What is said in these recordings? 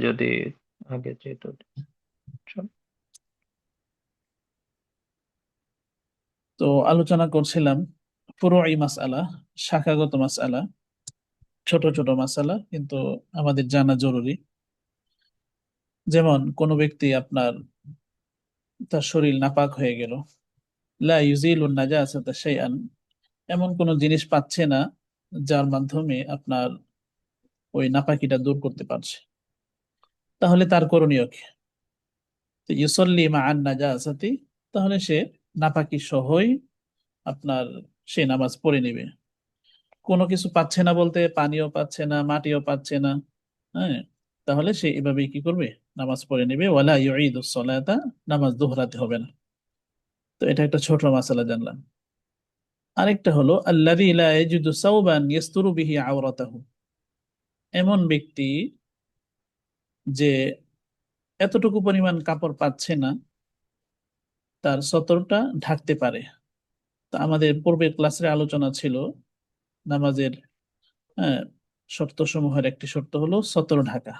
যদি আগে যেহেতু চল। তো আলোচনা করছিলাম ফুরুই মাসআলা, শাখাগত মাসআলা, ছোট ছোট মাসআলা কিন্তু আমাদের জানা জরুরি। যেমন কোন ব্যক্তি আপনার তার শরীর নাপাক হয়ে গেল, লা ইউজিলুন নাজাসাতা শাইআন, এমন কোন জিনিস পাচ্ছে না যার মাধ্যমে আপনার ওই নাপাকিটা দূর করতে পারছে, তাহলে তার করণীয় কি? তো ইউসাল্লি মাআন নাজাসাতি, তাহলে সে নাপাকি সহই আপনার সে নামাজ পড়ে নেবে। কোনো কিছু পাচ্ছে না বলতে পানিও পাচ্ছে না, মাটিও পাচ্ছে না, হ্যাঁ, তাহলে সে এভাবেই কি করবে? নামাজ পড়ে নেবে। ওয়ালা ইউঈদুস সালাতা, নামাজ দোহরাতে হবে না। তো এটা একটা ছোট মাসালা জানলাম। আরেকটা হলো আল্লাযী লা ইয়াজিদু সাওবান ইয়াসতুরু বিহি আওরাতাহু, এমন ব্যক্তি যে এতটুকু পরিমাণ কাপড় পাচ্ছে না তার সতরটা ঢাকতে পারে। তা আমাদের পূর্বের ক্লাসের আলোচনা ছিল নামাজের, হ্যাঁ, শর্ত সমূহের একটি শর্ত হলো সতর ঢাকা।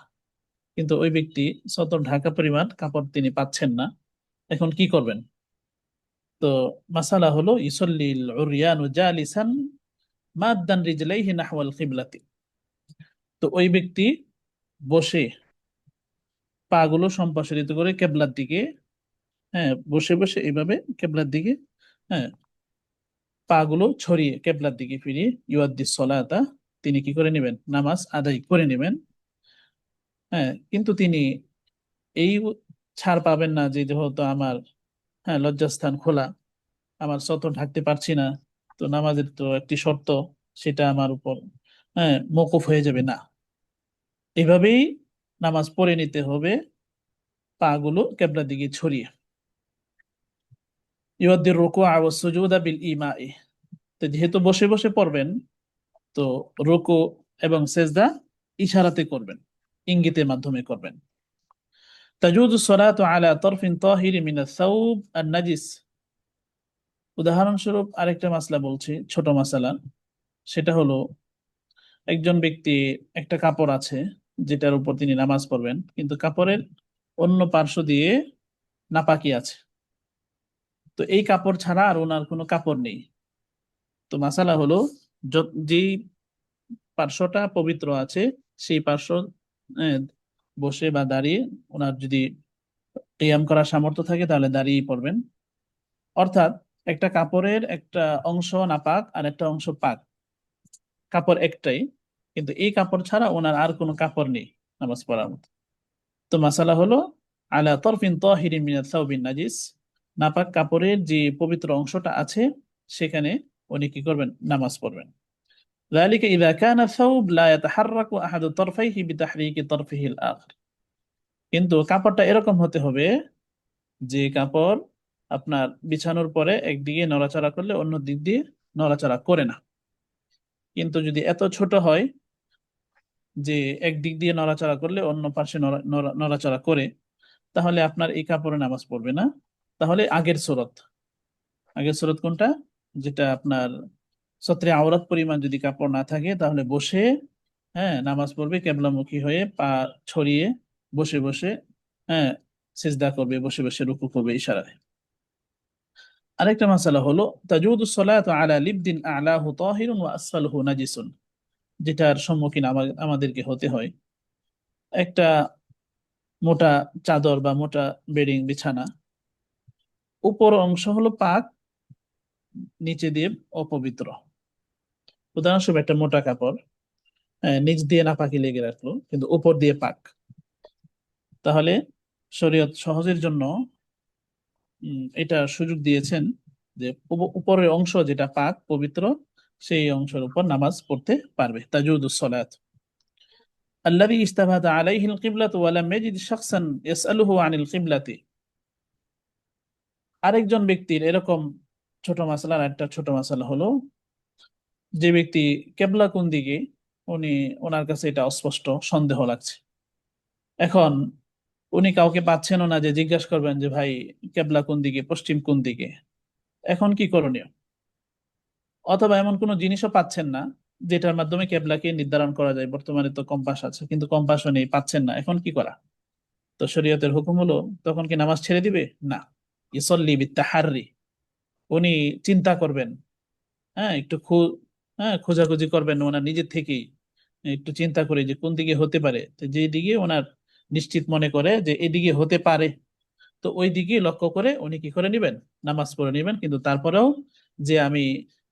কিন্তু ওই ব্যক্তি সতর ঢাকা পরিমাণ কাপড় তিনি পাচ্ছেন না, এখন কি করবেন? তো মাসালা হলো ইসল্লিল উরিয়ানু জালিসান মাদ্দান রিজলাইহি নাহওয়াল কিবলাতি। তো ওই ব্যক্তি বসে পা গুলো সম্প্রসারিত করে কেবলার দিকে, হ্যাঁ, বসে বসে এইভাবে কেবলার দিকে, হ্যাঁ, পা গুলো ছড়িয়ে কেবলার দিকে ফিরিয়ে ইউয়াদ্দিস সলাতা, তিনি কি করে নেবেন? নামাজ আদায় করে নেবেন। হ্যাঁ, কিন্তু তিনি এই ছাড় পাবেন না যে যেহেতু আমার, হ্যাঁ, লজ্জাস্থান খোলা, আমার সতর ঢাকতে পারছি না, তো নামাজের তো একটি শর্ত, সেটা আমার উপর, হ্যাঁ, মওকুফ হয়ে যাবে না। এভাবেই নামাজ পড়ে নিতে হবে, পা গুলো কেবলার দিকে ছড়িয়ে। ইউদ্দির রুকু ওয়া সুজুদা বিল ইমাই, তো যেহেতু বসে বসে পড়বেন, তো রুকু এবং সেজদা ইশারাতে করবেন, ইঙ্গিতের মাধ্যমে করবেন। তাজুজু সলাতু আলা তরফিন তাহিরি মিনাস সাউব আন নাজিস। উদাহরণস্বরূপ আরেকটা মাসলা বলছি, ছোট মাসালা। সেটা হলো একজন ব্যক্তি, একটা কাপড় আছে যেটার উপর তিনি নামাজ পড়বেন, কিন্তু কাপড়ের অন্য পার্শ্ব দিয়ে নাপাকি আছে। তো এই কাপড় ছাড়া আর ওনার কোনো কাপড় নেই। তো মাসালা হলো, যেই পার্শ্বটা পবিত্র আছে সেই পার্শ্ব, আহ, বসে বা দাঁড়িয়ে, ওনার যদি কিয়াম করার সামর্থ্য থাকে তাহলে দাঁড়িয়ে পড়বেন। অর্থাৎ একটা কাপড়ের একটা অংশ নাপাক আর একটা অংশ পাক, কাপড় একটাই, কিন্তু এই কাপড় ছাড়া ওনার আর কোনো কাপড় নেই নামাজ পড়ার মতো। তো মাসালা হলো আলা তরফিন তাহিরিন মিনাত সাওবিন নাজিস, নাপাক কাপড়ের যে পবিত্র অংশটা আছে সেখানে উনি কি করবেন? নামাজ পড়বেন। ذلك إذا كان الثوب لا يتحرك أحد طرفيه بتحريك طرفه الآخر। কিন্তু কাপড়টা এরকম হতে হবে যে কাপড় আপনার বিছানোর পরে একদিকে নড়াচড়া করলে অন্য দিক দিয়ে নড়াচড়া করে না। কিন্তু যদি এত ছোট হয় যে একদিক দিয়ে নড়াচড়া করলে অন্য পাশে নড়াচড়া করে, তাহলে আপনার এই কাপড়ে নামাজ পড়বে না। তাহলে আগের সুরত কোনটা? যেটা আপনার সত্রে আওরাত পরিমাণ যদি কাপড় না থাকে তাহলে বসে, হ্যাঁ, নামাজ পড়বে কেবলামুখী হয়ে, পা ছড়িয়ে, বসে বসে, হ্যাঁ, সিজদা করবে, বসে বসে রুকু করবে ইশারায়। আরেকটা মাসালা হলো তাজুদুস সালাতু আলা লিবদিন আ'লাহু তাহিরুন ওয়া আসফালুহু নাজিসুন, যেটার সম্মুখীন আমাদেরকে হতে হয়। একটা মোটা চাদর বা মোটা বেডিং বিছানা, উপর অংশ হলো পাক, নিচে দিয়ে অপবিত্র। উদাহরণস্বরূপ একটা মোটা কাপড়, নিচ দিয়ে নাপাকি লেগে রাখলো কিন্তু উপর দিয়ে পাক, তাহলে শরীয়ত সহজের জন্য এটা সুযোগ দিয়েছেন যে উপরের অংশ যেটা পাক পবিত্র, সেই অংশের উপর নামাজ পড়তে পারবে। তাজুদুস সালাত আল্লাযী ইস্তাবাদা আলাইহিল কিবলাতু ওয়া লাম ইয়াজিদ শাখসান ইয়াসআলুহু আনিল কিবলাতি। আরেকজন ব্যক্তির এরকম ছোট মাসালার একটা ছোট মাসালা হলো, যে ব্যক্তি কেবলা কোন দিকে, উনি, ওনার কাছে এটা অস্পষ্ট সন্দেহ লাগছে। এখন উনি কাউকে পাচ্ছেনও না যে জিজ্ঞাসা করবেন যে ভাই কেবলা কোন দিকে, পশ্চিম কোন দিকে, এখন কি করণীয়? অথবা এমন কোনো জিনিসও পাচ্ছেন না যেটার মাধ্যমে কেবলাকে নির্ধারণ করা যায়। বর্তমানে তো কম্পাস আছে, কিন্তু কম্পাসও নেই, পাচ্ছেন না, এখন কি করা? তো শরীয়তের হুকুম হলো, তখন কি নামাজ ছেড়ে দিবে? না, ইসল্লি বিত্তাহাররি, উনি চিন্তা করবেন, হ্যাঁ একটু হ্যাঁ খোঁজাখুঁজি করবেন ওনার নিজের থেকেই, একটু চিন্তা করে যে কোন দিকে হতে পারে, তো যে দিকে ওনার নিশ্চিত মনে করে যে এদিকে হতে পারে, তো ওই দিকে লক্ষ্য করে উনি কি করে নিবেন, নামাজ পড়ে নিবেন। কিন্তু তারপরেও যে আমি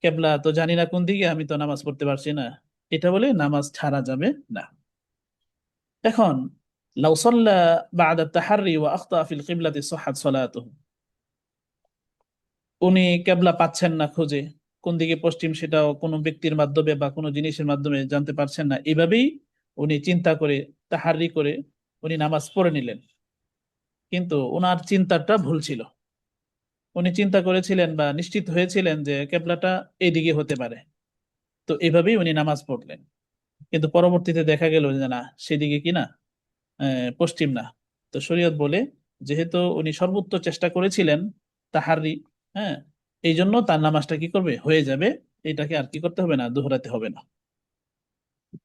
কেবলা তো জানি না কোন দিকে, আমি তো নামাজ পড়তে পারছি না, এটা বলে নামাজ ছাড়া যাবে না। এখন লাউ সাল্লা বা'দা তাহাররি ওয়া আখতা ফিল কিবলাতি সাহহাত সালাতুহু, উনি কেবলা পাচ্ছেন না খুঁজে, কোন দিকে পশ্চিম সেটাও কোনো ব্যক্তির মাধ্যমে বা কোনো জিনিসের মাধ্যমে জানতে পারছেন না, এভাবেই উনি চিন্তা করে, তাহারি করে উনি নামাজ পড়ে নিলেন, কিন্তু ওনার চিন্তাটা ভুল ছিল। উনি চিন্তা করেছিলেন বা নিশ্চিত হয়েছিলেন যে কেবলাটা এইদিকে হতে পারে, তো এভাবেই উনি নামাজ পড়লেন। কিন্তু পরবর্তীতে দেখা গেল যে না, সেদিকে কি না, পশ্চিম না। তো শরীয়ত বলে, যেহেতু উনি সর্বোচ্চ চেষ্টা করেছিলেন, তাহারি, হ্যাঁ, এই জন্য তার নামাজটা কি করবে, হয়ে যাবে, এটাকে আর কি করতে হবে না, দোহরাতে হবে না।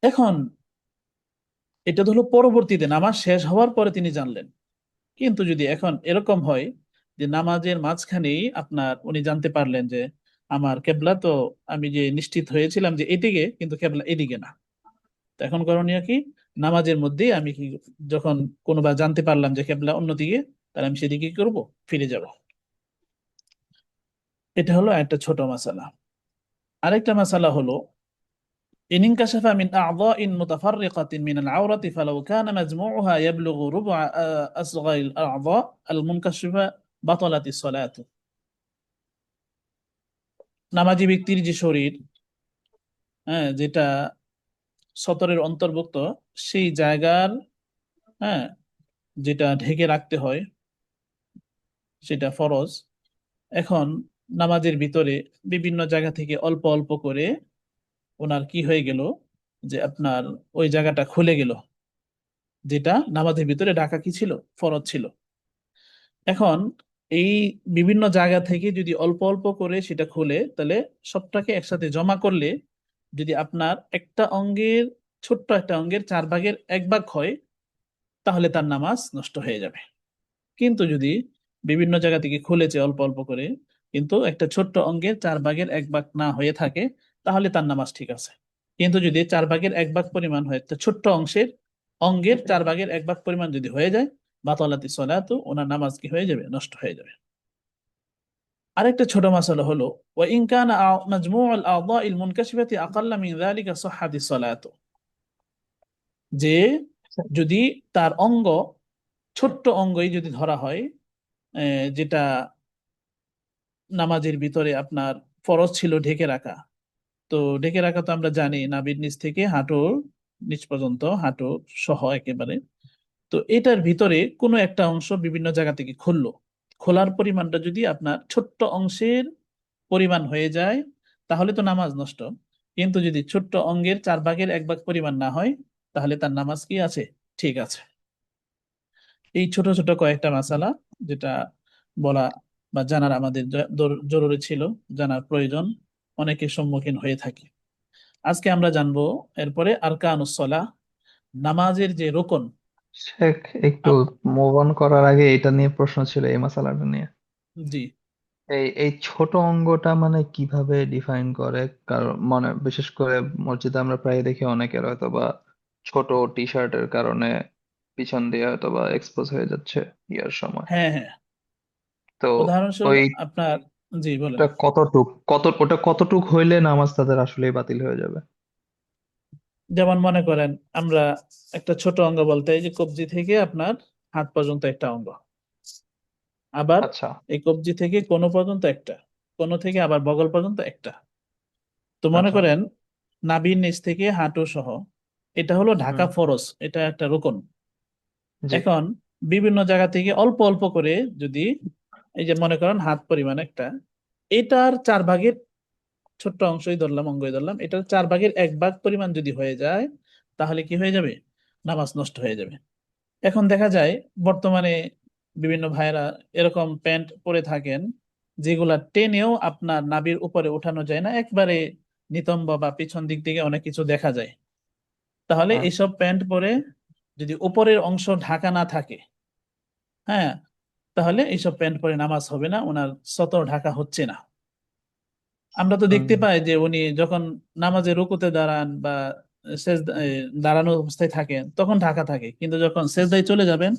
এখন এটা তো হলো পরবর্তীতে নামাজ শেষ হওয়ার পরে তিনি জানলেন। কিন্তু যদি এখন এরকম হয় যে নামাজের মাঝখানেই আপনার উনি জানতে পারলেন যে আমার কেবলা তো, আমি যে নিশ্চিত হয়েছিলাম যে এদিকে, কিন্তু কেবলা এদিকে না, তো এখন করণীয় কি? নামাজের মধ্যেই আমি কি, যখন কোনোবা জানতে পারলাম যে কেবলা অন্যদিকে, তাহলে আমি সেদিকে কি করবো, ফিরে যাব। এটা হলো একটা ছোট মাসালা। আরেকটা মাসালা হলো, إن انكشف من أعضاء متفرقة من العورة فلو كان مجموعها يبلغ ربع أصغر الأعضاء المنكشفة بطلت الصلاة। নামাজি ব্যক্তির যে শরীর, হ্যাঁ, যেটা সতরের অন্তর্ভুক্ত, সেই জায়গার, হ্যাঁ, যেটা ঢেকে রাখতে হয়, সেটা ফরজ। এখন নামাজের ভিতরে বিভিন্ন জায়গা থেকে অল্প অল্প করে ওনার কি হয়ে গেল, যে আপনার ওই জায়গাটা খুলে গেল, যেটা নামাজের ভিতরে ঢাকা কি ছিল, ফরজ ছিল। এখন এই বিভিন্ন জায়গা থেকে যদি অল্প অল্প করে সেটা খুলে, তাহলে সবটাকে একসাথে জমা করলে যদি আপনার একটা অঙ্গের, ছোট্ট একটা অঙ্গের 4/1 হয়, তাহলে তার নামাজ নষ্ট হয়ে যাবে। কিন্তু যদি বিভিন্ন জায়গা থেকে খুলেছে অল্প অল্প করে, কিন্তু একটা ছোট্ট অঙ্গের 4/1 না হয়ে থাকে, তাহলে তার নামাজ ঠিক আছে। কিন্তু যদি 4/1 পরিমাণ হয়, তো ছোট্ট অঙ্গের 4/1 পরিমাণ যদি হয়ে যায়, বাতালাতি সলাতু, ওনার নামাজ কি হয়ে যাবে, নষ্ট হয়ে যাবে। আরেকটা ছোট মাসালা হলো, ওয়া ইন কানা মাজমুউল আ'যাইল মুনকাশিফাতি আকাল্লা মিন যালিকা সাহহাতি সলাতু, যে যদি তার অঙ্গ, ছোট্ট অঙ্গই যদি ধরা হয়, যেটা নামাজের ভিতরে আপনার ফরজ ছিল ঢেকে রাখা, তো ঢেকে রাখা তো আমরা জানি নাভির নিচ থেকে হাঁটুর নিচ পর্যন্ত, হাঁটু সহ একেবারে। তো এটার ভিতরে কোনো একটা অংশ বিভিন্ন জায়গা থেকে খুললো, খোলার পরিমাণটা যদি আপনার ছোট্ট অংশের পরিমাণ হয়ে যায়, তাহলে তো নামাজ নষ্ট। কিন্তু যদি ছোট্ট অঙ্গের 4/1 পরিমাণ না হয়, তাহলে তার নামাজ কি আছে, ঠিক আছে। এই ছোট ছোট কয়েকটা মাসালা, যেটা বলা বা জানার আমাদের জরুরি ছিল, জানার প্রয়োজন, অনেকের সম্মুখীন হয়ে থাকে। আজকে আমরা জানবো এরপরে আরকানুস সালাহ, নামাজের যে রোকন। শেখ, একটু আপ- মুভ অন করার আগে এটা নিয়ে প্রশ্ন ছিল, এই মাসালাটা নিয়ে। জি, এই এই ছোট অঙ্গটা মানে কিভাবে ডিফাইন করে? কারণ মানে বিশেষ করে মসজিদে আমরা প্রায় দেখি অনেকের হয়তো বা ছোট টি শার্টের কারণে পিছন দিয়ে হয়তো বা এক্সপোজ হয়ে যাচ্ছে ইয়ার সময়। হ্যাঁ হ্যাঁ, তো উদাহরণস্বরূপ ওইটা আপনার, জি বলেন। ওটা কতটুক হইলে নামাজ তাদের আসলেই বাতিল হয়ে যাবে? যেমন মনে করেন, আমরা একটা ছোট অঙ্গ বলতে এই যে কবজি থেকে আপনার হাত পর্যন্ত একটা অঙ্গ, আবার আচ্ছা। এই কবজি থেকে কোন পর্যন্ত একটা, কোন থেকে আবার বগল পর্যন্ত একটা। তো মনে আচ্ছা। করেন নাভির নিচ থেকে হাঁটু সহ, এটা হলো ঢাকা হুম। ফরজ, এটা একটা রোকন। জি। এখন বিভিন্ন জায়গা থেকে অল্প অল্প করে যদি, এই যে মনে করেন হাত পরিমাণ একটা, এটার 4/1 ছোট্ট অংশই ধরলাম, অঙ্গই ধরলাম, এটার 4/1 পরিমাণ যদি হয়ে যায়, তাহলে কি হয়ে যাবে, নামাজ নষ্ট হয়ে যাবে। এখন দেখা যায় বর্তমানে বিভিন্ন ভাইরা এরকম প্যান্ট পরে থাকেন, যেগুলা টেনেও আপনার নাভির উপরে উঠানো যায় না, একবারে নিতম্ব বা পিছন দিক থেকে অনেক কিছু দেখা যায়, তাহলে হ্যাঁ। এইসব প্যান্ট পরে যদি উপরের অংশ ঢাকা না থাকে, হ্যাঁ, তাহলে এইসব প্যান্ট পরে নামাজ হবে না, ওনার সতর ঢাকা হচ্ছে না। আমরা তো হুম। দেখতে পাই যে উনি যখন নামাজে রুকুতে দাঁড়ান বা দাঁড়ানো অবস্থায় থাকেন তখন ঢাকা থাকে, কিন্তু যখন সেজদায় চলে যাবেন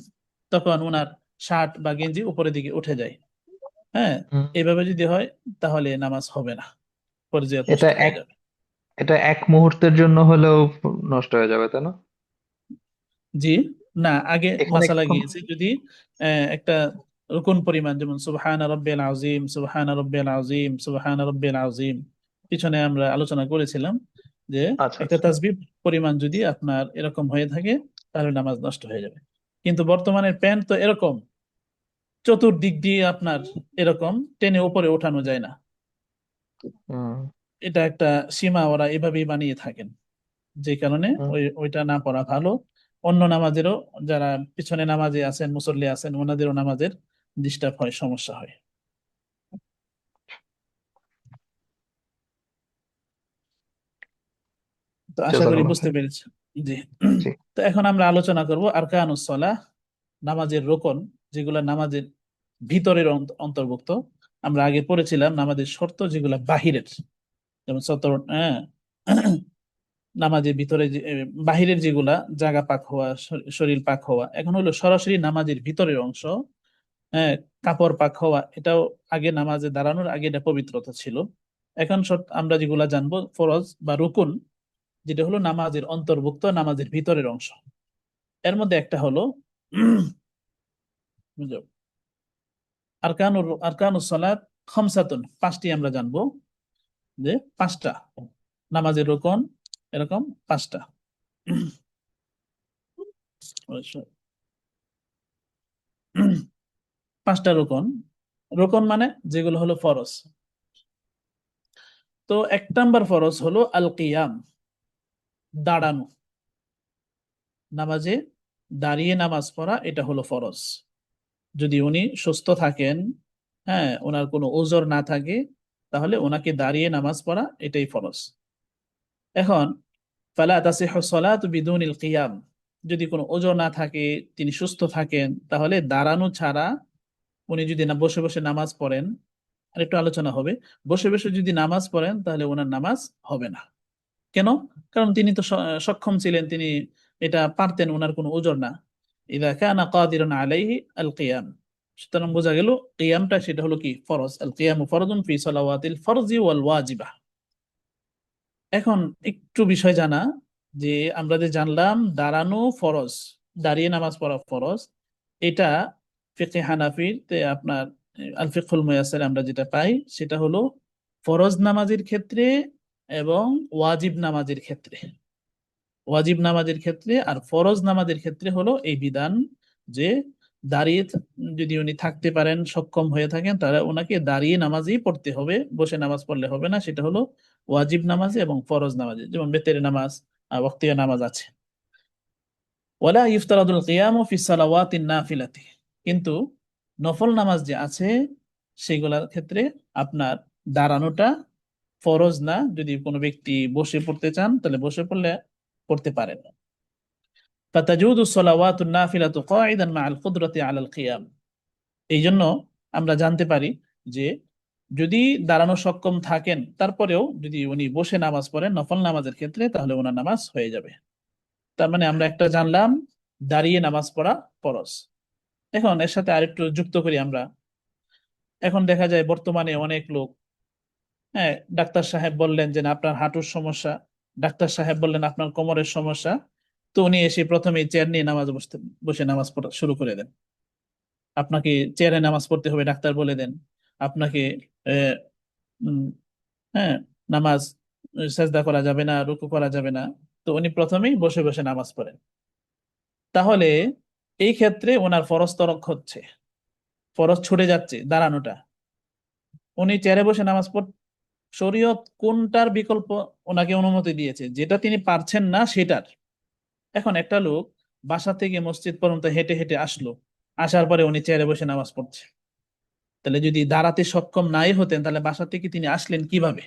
তখন ওনার শার্ট বা গেঞ্জি উপরের দিকে উঠে যায়। হ্যাঁ, হুম। এইভাবে যদি হয় তাহলে নামাজ হবে না, পরিচয় এটা নষ্ট হয়ে এক যাবে। এটা এক মুহূর্তের জন্য হলেও নষ্ট হয়ে যাবে, তাই না? জি, না, আগে এখানে মাসালা কোন। গিয়েছে যদি একটা রুকুন পরিমাণ, যেমন সুবহান রাব্বিয়াল আযীম, সুবহান রাব্বিয়াল আযীম, সুবহান রাব্বিয়াল আযীম, পিছনে আমরা আলোচনা করেছিলাম যে আচ্ছা, একটা আচ্ছা। তাসবিহ পরিমাণ যদি আপনার এরকম হয়ে থাকে তাহলে নামাজ নষ্ট হয়ে যাবে। কিন্তু বর্তমানের প্যান্ট তো এরকম চতুর্দিক দিয়ে আপনার এরকম টেনে উপরে ওঠানো যায় না, হুম। এটা একটা সীমা ওরা এভাবেই বানিয়ে থাকেন, যে কারণে হুম। ওইটা না পড়া ভালো। অন্য নামাজেরও, যারা পিছনে নামাজে আছেন, মুসল্লি আছেন, ওনাদেরও নামাজের ডিস্টার্ব হয়, সমস্যা হয়। তো আশা করি জাজাকাল্লাহ বুঝতে খাইর। পেরেছি। জি। জি। তো এখন আমরা আলোচনা করব আরকানুস সালাহ, নামাজের রোকন, যেগুলা নামাজের ভিতরের অন্তর্ভুক্ত। আমরা আগে পড়েছিলাম নামাজের শর্ত যেগুলা বাহিরের, যেমন সতর, হ্যাঁ, নামাজের ভিতরে বাহিরের যেগুলা, জাগা পাক হওয়া, শরীর পাক হওয়া। এখন হলো সরাসরি নামাজের ভিতরের অংশ, হ্যাঁ, কাপড় পাক হওয়া, এটাও আগে নামাজে দাঁড়ানোর আগে এটা পবিত্রতা ছিল। এখন আমরা যেগুলা জানবো ফরজ বা রুকুন, যেটা হলো নামাজের অন্তর্ভুক্ত, নামাজের ভিতরের অংশ। এর মধ্যে একটা হলো বুঝলো, আরকানুস সালাত খামসাতুন, পাঁচটি আমরা জানবো, যে পাঁচটা নামাজের রুকন, এরকম পাঁচটা। পাঁচটা রুকন, রুকন মানে যেগুলো হলো ফরজ। তো এক নাম্বার ফরজ হলো আল কিয়াম, দাঁড়ানো। নামাজে দাঁড়িয়ে নামাজ পড়া, এটা হলো ফরজ। যদি উনি সুস্থ থাকেন, হ্যাঁ, ওনার কোনো ওজর না থাকে, তাহলে ওনাকে দাঁড়িয়ে নামাজ পড়া এটাই ফরজ। এখন ফালা তাসিহু সালাতু বিদুনিল কিয়াম, যদি কোনো ওজর না থাকে, তিনি সুস্থ থাকেন, তাহলে দাঁড়ানো ছাড়া উনি যদি না বসে বসে নামাজ পড়েন, আর একটু আলোচনা হবে, বসে বসে যদি নামাজ পড়েন তাহলে ওনার নামাজ হবে না। কেন? কারণ তিনি তো সক্ষম ছিলেন, তিনি এটা পারতেন, ওনার কোনো ওজর না। ইযা কানা কাদিরান আলাইহি আল কিয়াম, সুতরাং বোঝা গেল কিয়ামটা সেটা হলো কি, ফরজ। আল কিয়ামু ফরজুন ফি সালাওয়াতিল ফরজি ওয়াল ওয়াজিবা। এখন একটু বিষয় জানা, যে আমরা যে জানলাম দাঁড়ানো ফরজ, দাঁড়িয়ে নামাজ পড়া ফরজ, এটা ফিকহে হানাফিতে আপনার আল ফিকহুল মুয়াসসার আমরা যেটা পাই সেটা হলো ফরজ নামাজের ক্ষেত্রে এবং ওয়াজিব নামাজের ক্ষেত্রে। ওয়াজিব নামাজের ক্ষেত্রে আর ফরজ নামাজের ক্ষেত্রে হলো এই বিধান, যে দাঁড়িয়ে যদি উনি থাকতে পারেন, সক্ষম হয়ে থাকেন, তাহলে ওনাকে দাঁড়িয়ে নামাজই পড়তে হবে, বসে নামাজ পড়লে হবে না। সেটা হলো ওয়াজিব নামাজে এবং ফরজ নামাজে, যেমন বেতের নামাজ আর ওয়াক্তিয়া নামাজ আছে। ওয়ালা ইফতারাদুল কিয়ামু ফি সালাওয়াতিন নাফিলাতি, কিন্তু নফল নামাজ যে আছে সেগুলোর ক্ষেত্রে আপনার দাঁড়ানোটা ফরজ না। যদি কোনো ব্যক্তি বসে পড়তে চান তাহলে বসে পড়লে পড়তে পারেন। ফাতাজুদু সালাওয়াতুন নাফিলাতু কাঈদান মা'আল কুদরাতি আলাল কিয়াম, এই জন্য আমরা জানতে পারি যে যদি দাঁড়ানো সক্ষম থাকেন তারপরেও যদি উনি বসে নামাজ পড়েন নফল নামাজের ক্ষেত্রে, তাহলে ওনার নামাজ হয়ে যাবে। তার মানে আমরা একটা জানলাম দাঁড়িয়ে নামাজ পড়া ফরজ। এখন এর সাথে আরেকটু যুক্ত করি আমরা। এখন দেখা যায় বর্তমানে অনেক লোক, হ্যাঁ, ডাক্তার সাহেব বললেন যে না, আপনার হাঁটুর সমস্যা, ডাক্তার সাহেব বললেন আপনার কোমরের সমস্যা, তো উনি এসে প্রথমে চেয়ার নিয়ে নামাজ বসে নামাজ পড়া শুরু করে দেন। আপনাকে চেয়ারে নামাজ পড়তে হবে ডাক্তার বলে দেন, আপনাকে আহ, উম, হ্যাঁ, নামাজ সেজদা করা যাবে না, রুকু করা যাবে না, তো উনি প্রথমেই বসে বসে নামাজ পড়েন। তাহলে এই ক্ষেত্রে ওনার ফরজ তরক হচ্ছে, ফরজ ছুটে যাচ্ছে দাঁড়ানোটা। উনি চেয়ারে বসে নামাজ পড়, শরীয়ত কোনটার বিকল্প ওনাকে অনুমতি দিয়েছে, যেটা তিনি পারছেন না সেটার। এখন একটা লোক বাসা থেকে মসজিদ পর্যন্ত হেঁটে হেঁটে আসলো, আসার পরে উনি চেয়ারে বসে নামাজ পড়ছে, তাহলে যদি দাঁড়াতে সক্ষম নাই হতেন তাহলে বাসা থেকে তিনি আসলেন কিভাবে?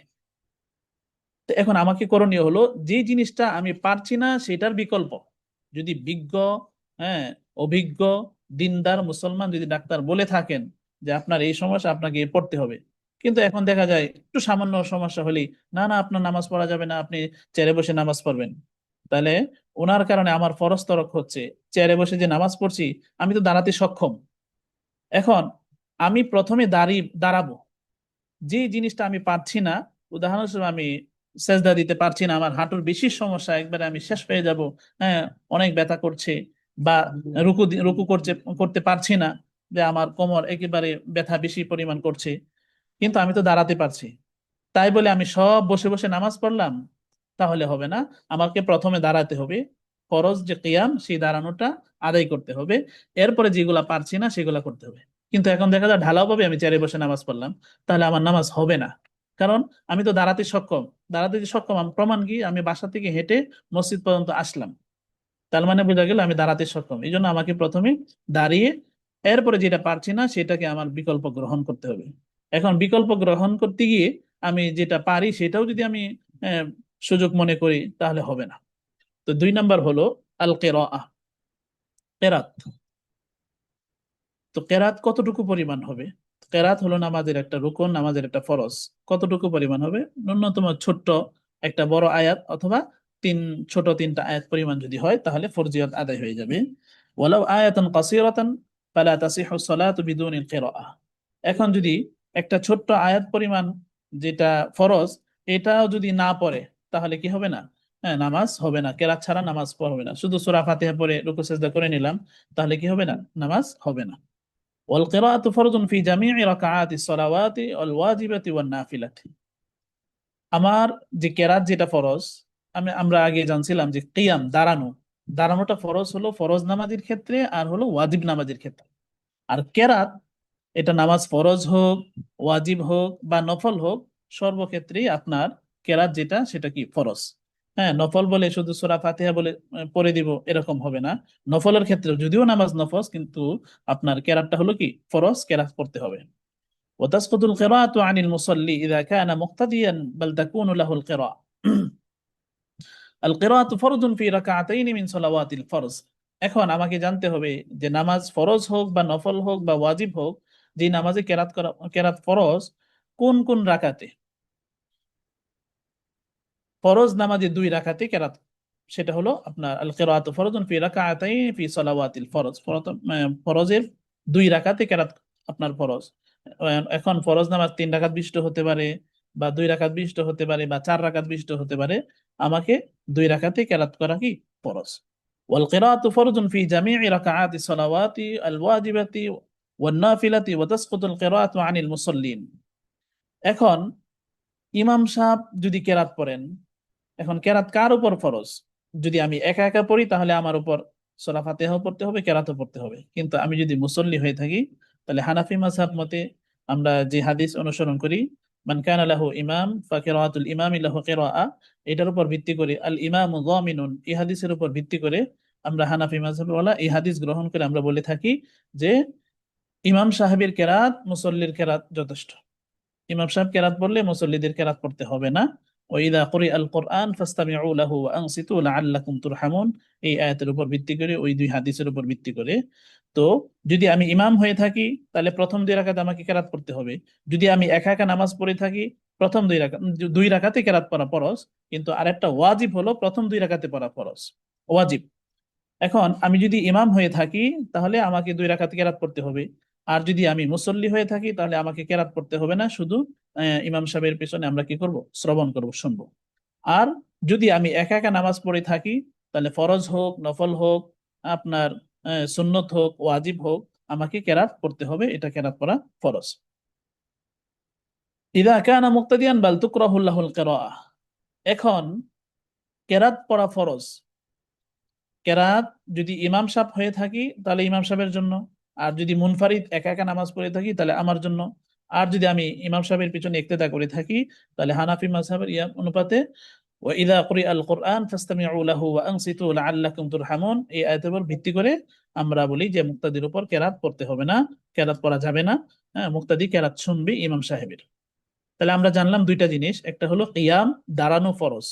তো এখন আমাকে করণীয় হলো, যে জিনিসটা আমি পারছি না সেটার বিকল্প যদি বিজ্ঞ, হ্যাঁ, অভিজ্ঞ দিনদার মুসলমান যদি ডাক্তার বলে থাকেন যে আপনার এই সমস্যা, আপনাকে এ পড়তে হবে, কিন্তু এখন দেখা যায় একটু সামান্য সমস্যা হলেই না না আপনার নামাজ পড়া যাবে না, আপনি চেয়ারে বসে নামাজ পড়বেন, তাহলে ওনার কারণে আমার ফরজ তরক হচ্ছে। চেয়ারে বসে যে নামাজ পড়ছি, আমি তো দাঁড়াতে সক্ষম। এখন আমি প্রথমে দাঁড়াবো, যে জিনিসটা আমি পারছি না, উদাহরণস্বরূপ আমি সেজদা দিতে পারছি না, আমার হাঁটুর বেশি সমস্যা, একবারে আমি শেষ হয়ে যাব, হ্যাঁ, অনেক ব্যথা করছে, বা রুকু করতে পারছি না, যে আমার কোমর একেবারে ব্যথা বেশি পরিমাণ করছে, কিন্তু আমি তো দাঁড়াতে পারছি, তাই বলে আমি সব বসে বসে নামাজ পড়লাম, তাহলে হবে না। আমাকে প্রথমে দাঁড়াতে হবে, ফরজ যে কিয়াম সেই দাঁড়ানোটা আদায় করতে হবে, এরপরে যেগুলা পারছি না সেগুলা করতে হবে। কিন্তু এখন দেখা যায় ঢালাও ভাবে আমি চেয়ারে বসে নামাজ পড়লাম, তাহলে আমার নামাজ হবে না, কারণ আমি তো দাঁড়াতে সক্ষম। দাঁড়াতে যে সক্ষম আমার প্রমাণ কি? আমি বাসা থেকে হেঁটে মসজিদ পর্যন্ত আসলাম, তার মানে বোঝা গেল আমি দাঁড়াতে সক্ষম। এই জন্য আমাকে প্রথমে দাঁড়িয়ে, এরপরে যেটা পারছি না সেটাকে আমার বিকল্প গ্রহণ করতে হবে। এখন বিকল্প গ্রহণ করতে গিয়ে আমি যেটা পারি সেটাও যদি আমি আহ, সুযোগ মনে করি, তাহলে হবে না। তো 2 নাম্বার হলো আল কেরাআহ, কেরাত। তো কেরাত কতটুকু পরিমাণ হবে? কেরাত হলো নামাজের একটা রুকন, নামাজের একটা ফরজ। কতটুকু পরিমাণ হবে? ন্যূনতম ছোট্ট একটা বড় আয়াত, অথবা তিন ছোট 3টা আয়াত পরিমাণ যদি হয়, তাহলে ফরজিয়ত আদায় হয়ে যাবে। ওয়ালাউ আয়াতান কাসীরাতান ফালা তাসিহু সালাতু বিদুনিল কিরাআহ। এখন যদি একটা ছোট্ট আয়াত পরিমাণ, যেটা ফরজ, এটাও যদি না পড়ে, তাহলে কি হবে না? হ্যাঁ, নামাজ হবে না। কেরাত ছাড়া নামাজ পড়বে না, শুধু সূরা ফাতিহা পড়ে রুকু সিজদা করে নিলাম, তাহলে কি হবে না? নামাজ হবে না। والقراءة فرض في جميع ركعات الصلوات الواجبة والنافلة। আমার যে কেরাত যেটা ফরজ, আমরা আগে জানছিলাম যে কিয়াম দাঁড়ানো, দাঁড়ানোটা ফরজ হলো ফরজ নামাজের ক্ষেত্রে, আর হলো ওয়াজিব নামাজের ক্ষেত্রে। আর কেরাত, এটা নামাজ ফরজ হোক, ওয়াজিব হোক বা নফল হোক, সর্বক্ষেত্রেই আপনার কেরাত যেটা সেটা কি ফরজ। হ্যাঁ, নফল বলে শুধু সূরা ফাতিহা বলে পড়ে দিব এরকম হবে না। নফলের ক্ষেত্রে যদিও নামাজ নফল, কিন্তু আপনার কেরাতটা হলো কি ফরজ, কেরাত পড়তে হবে। وتسقط القراءة عن المصلي إذا كان مقتديا بل تكون له القراءة القراءة فرض في ركعتين من صلوات الفرض। এখন আমাকে জানতে হবে যে নামাজ ফরজ হোক বা নফল হোক বা ওয়াজিব হোক, যে নামাজে কেরাত ফরজ, কোন কোন রাকাতে। ফরজ নামাজে 2 রাকাতে কেরাত, সেটা হলো আপনার আল কিরাআতু ফরজুন ফি রাকাতাইন ফি সালাওয়াতিল ফরজ। ফরজের 2 রাকাতে কেরাত আপনার ফরজ। এখন ফরজ নামাজ 3 রাকাত বিশিষ্ট হতে পারে, বা 2 রাকাত বিশিষ্ট হতে পারে, বা 4 রাকাত বিশিষ্ট হতে পারে। আমাকে 2 রাকাতে কেরাত করা কি ফরজ। ওয়াল কিরাআতু ফরজুন ফি জামিই রাকাআতি সালাওয়াতি আল ওয়াজিবাতি ওয়ান নাফিলাতি ওয়া তাসকুতুল কিরাআতু আনিল মুসাল্লিন। এখন ইমাম সাহেব যদি কেরাত পড়েন, এখন কেরাত কার উপর ফরজ? যদি আমি একা একা পড়ি, তাহলে আমার উপর সূরা ফাতিহাও পড়তে হবে, কেরাতও পড়তে হবে। কিন্তু আমি যদি মুসল্লি হয়ে থাকি, তাহলে হানাফি মাযহাব মতে আমরা যে হাদিস অনুসরণ করি, মান কানা লাহু ইমাম ফাকিরাতুল ইমামি লাহু কিরাআ, এটার উপর ভিত্তি করে আল ইমামু যামিনুন, এই হাদিসের উপর ভিত্তি করে আমরা হানাফি মাযহাবের ওয়ালা এই হাদিস গ্রহণ করে আমরা বলে থাকি যে ইমাম সাহেবের কেরাত মুসল্লির কেরাত যথেষ্ট। ইমাম সাহেব কেরাত পড়লে মুসল্লিদের কেরাত পড়তে হবে না। ওয়াইদা কুরিআল কুরআন ফাসতামিউ লাহু ওয়া আনসিতু লাআল্লাকুম তুরহামুন, এই আয়াতের উপর ভিত্তি করে, ওই 2 হাদিসের উপর ভিত্তি করে। তো যদি আমি ইমাম হয়ে থাকি, তাহলে প্রথম 2 রাকাত আমাকে কেরাত পড়তে হবে। যদি আমি একা একা নামাজ পড়ে থাকি, প্রথম 2 রাকাত, 2 রাকাতে কেরাত পড়া ফরজ। কিন্তু আরেকটা ওয়াজিব হলো প্রথম 2 রাকাতে পড়া ফরজ, ওয়াজিব। এখন আমি যদি ইমাম হয়ে থাকি, তাহলে আমাকে 2 রাকাত কেরাত পড়তে হবে। আর যদি আমি মুসল্লি হয়ে থাকি, তাহলে আমাকে কেরাত পড়তে হবে না, শুধু ইমাম সাহেবের পেছনে আমরা কি করব? শ্রবণ করব, শুনবো। আর যদি আমি একা একা নামাজ পড়ে থাকি, তাহলে ফরজ হোক, নফল হোক, আপনার সুন্নত হোক, ওয়াজিব হোক, আমাকে কেরাত পড়তে হবে, এটা কেরাত পড়া ফরজ। ইদা কানা মুক্তাদিয়ান বাল তুকরাহু লাহুল কিরাআহ। এখন কেরাত পড়া ফরজ, কেরাত যদি ইমাম সাহেব হয়ে থাকি, তাহলে ইমাম সাহেবের জন্য। আর যদি মুনফারিদ একা একা নামাজ পড়ে থাকি, তাহলে আমার জন্য। আর যদি আমি ইমাম সাহেবের পিছনে ইক্তেদা করে থাকি, তাহলে হানাফি মাযহাবের ইয়া অনুপাতে ওয়া ইযা কুরিআল কুরআন ফাসতামিউ লাহু ওয়া আনসিতু লাআল্লাকুম তুরহামুন, এই আয়াতের উপর ভিত্তি করে আমরা বলি যে মুক্তাদির উপর কেরাত পড়তে হবে না, কেরাত পড়া যাবে না। হ্যাঁ, মুক্তাদি কেরাত শুনবে ইমাম সাহেবের। তাহলে আমরা জানলাম দুইটা জিনিস, একটা হলো কিয়াম, দাঁড়ানো ফরজ,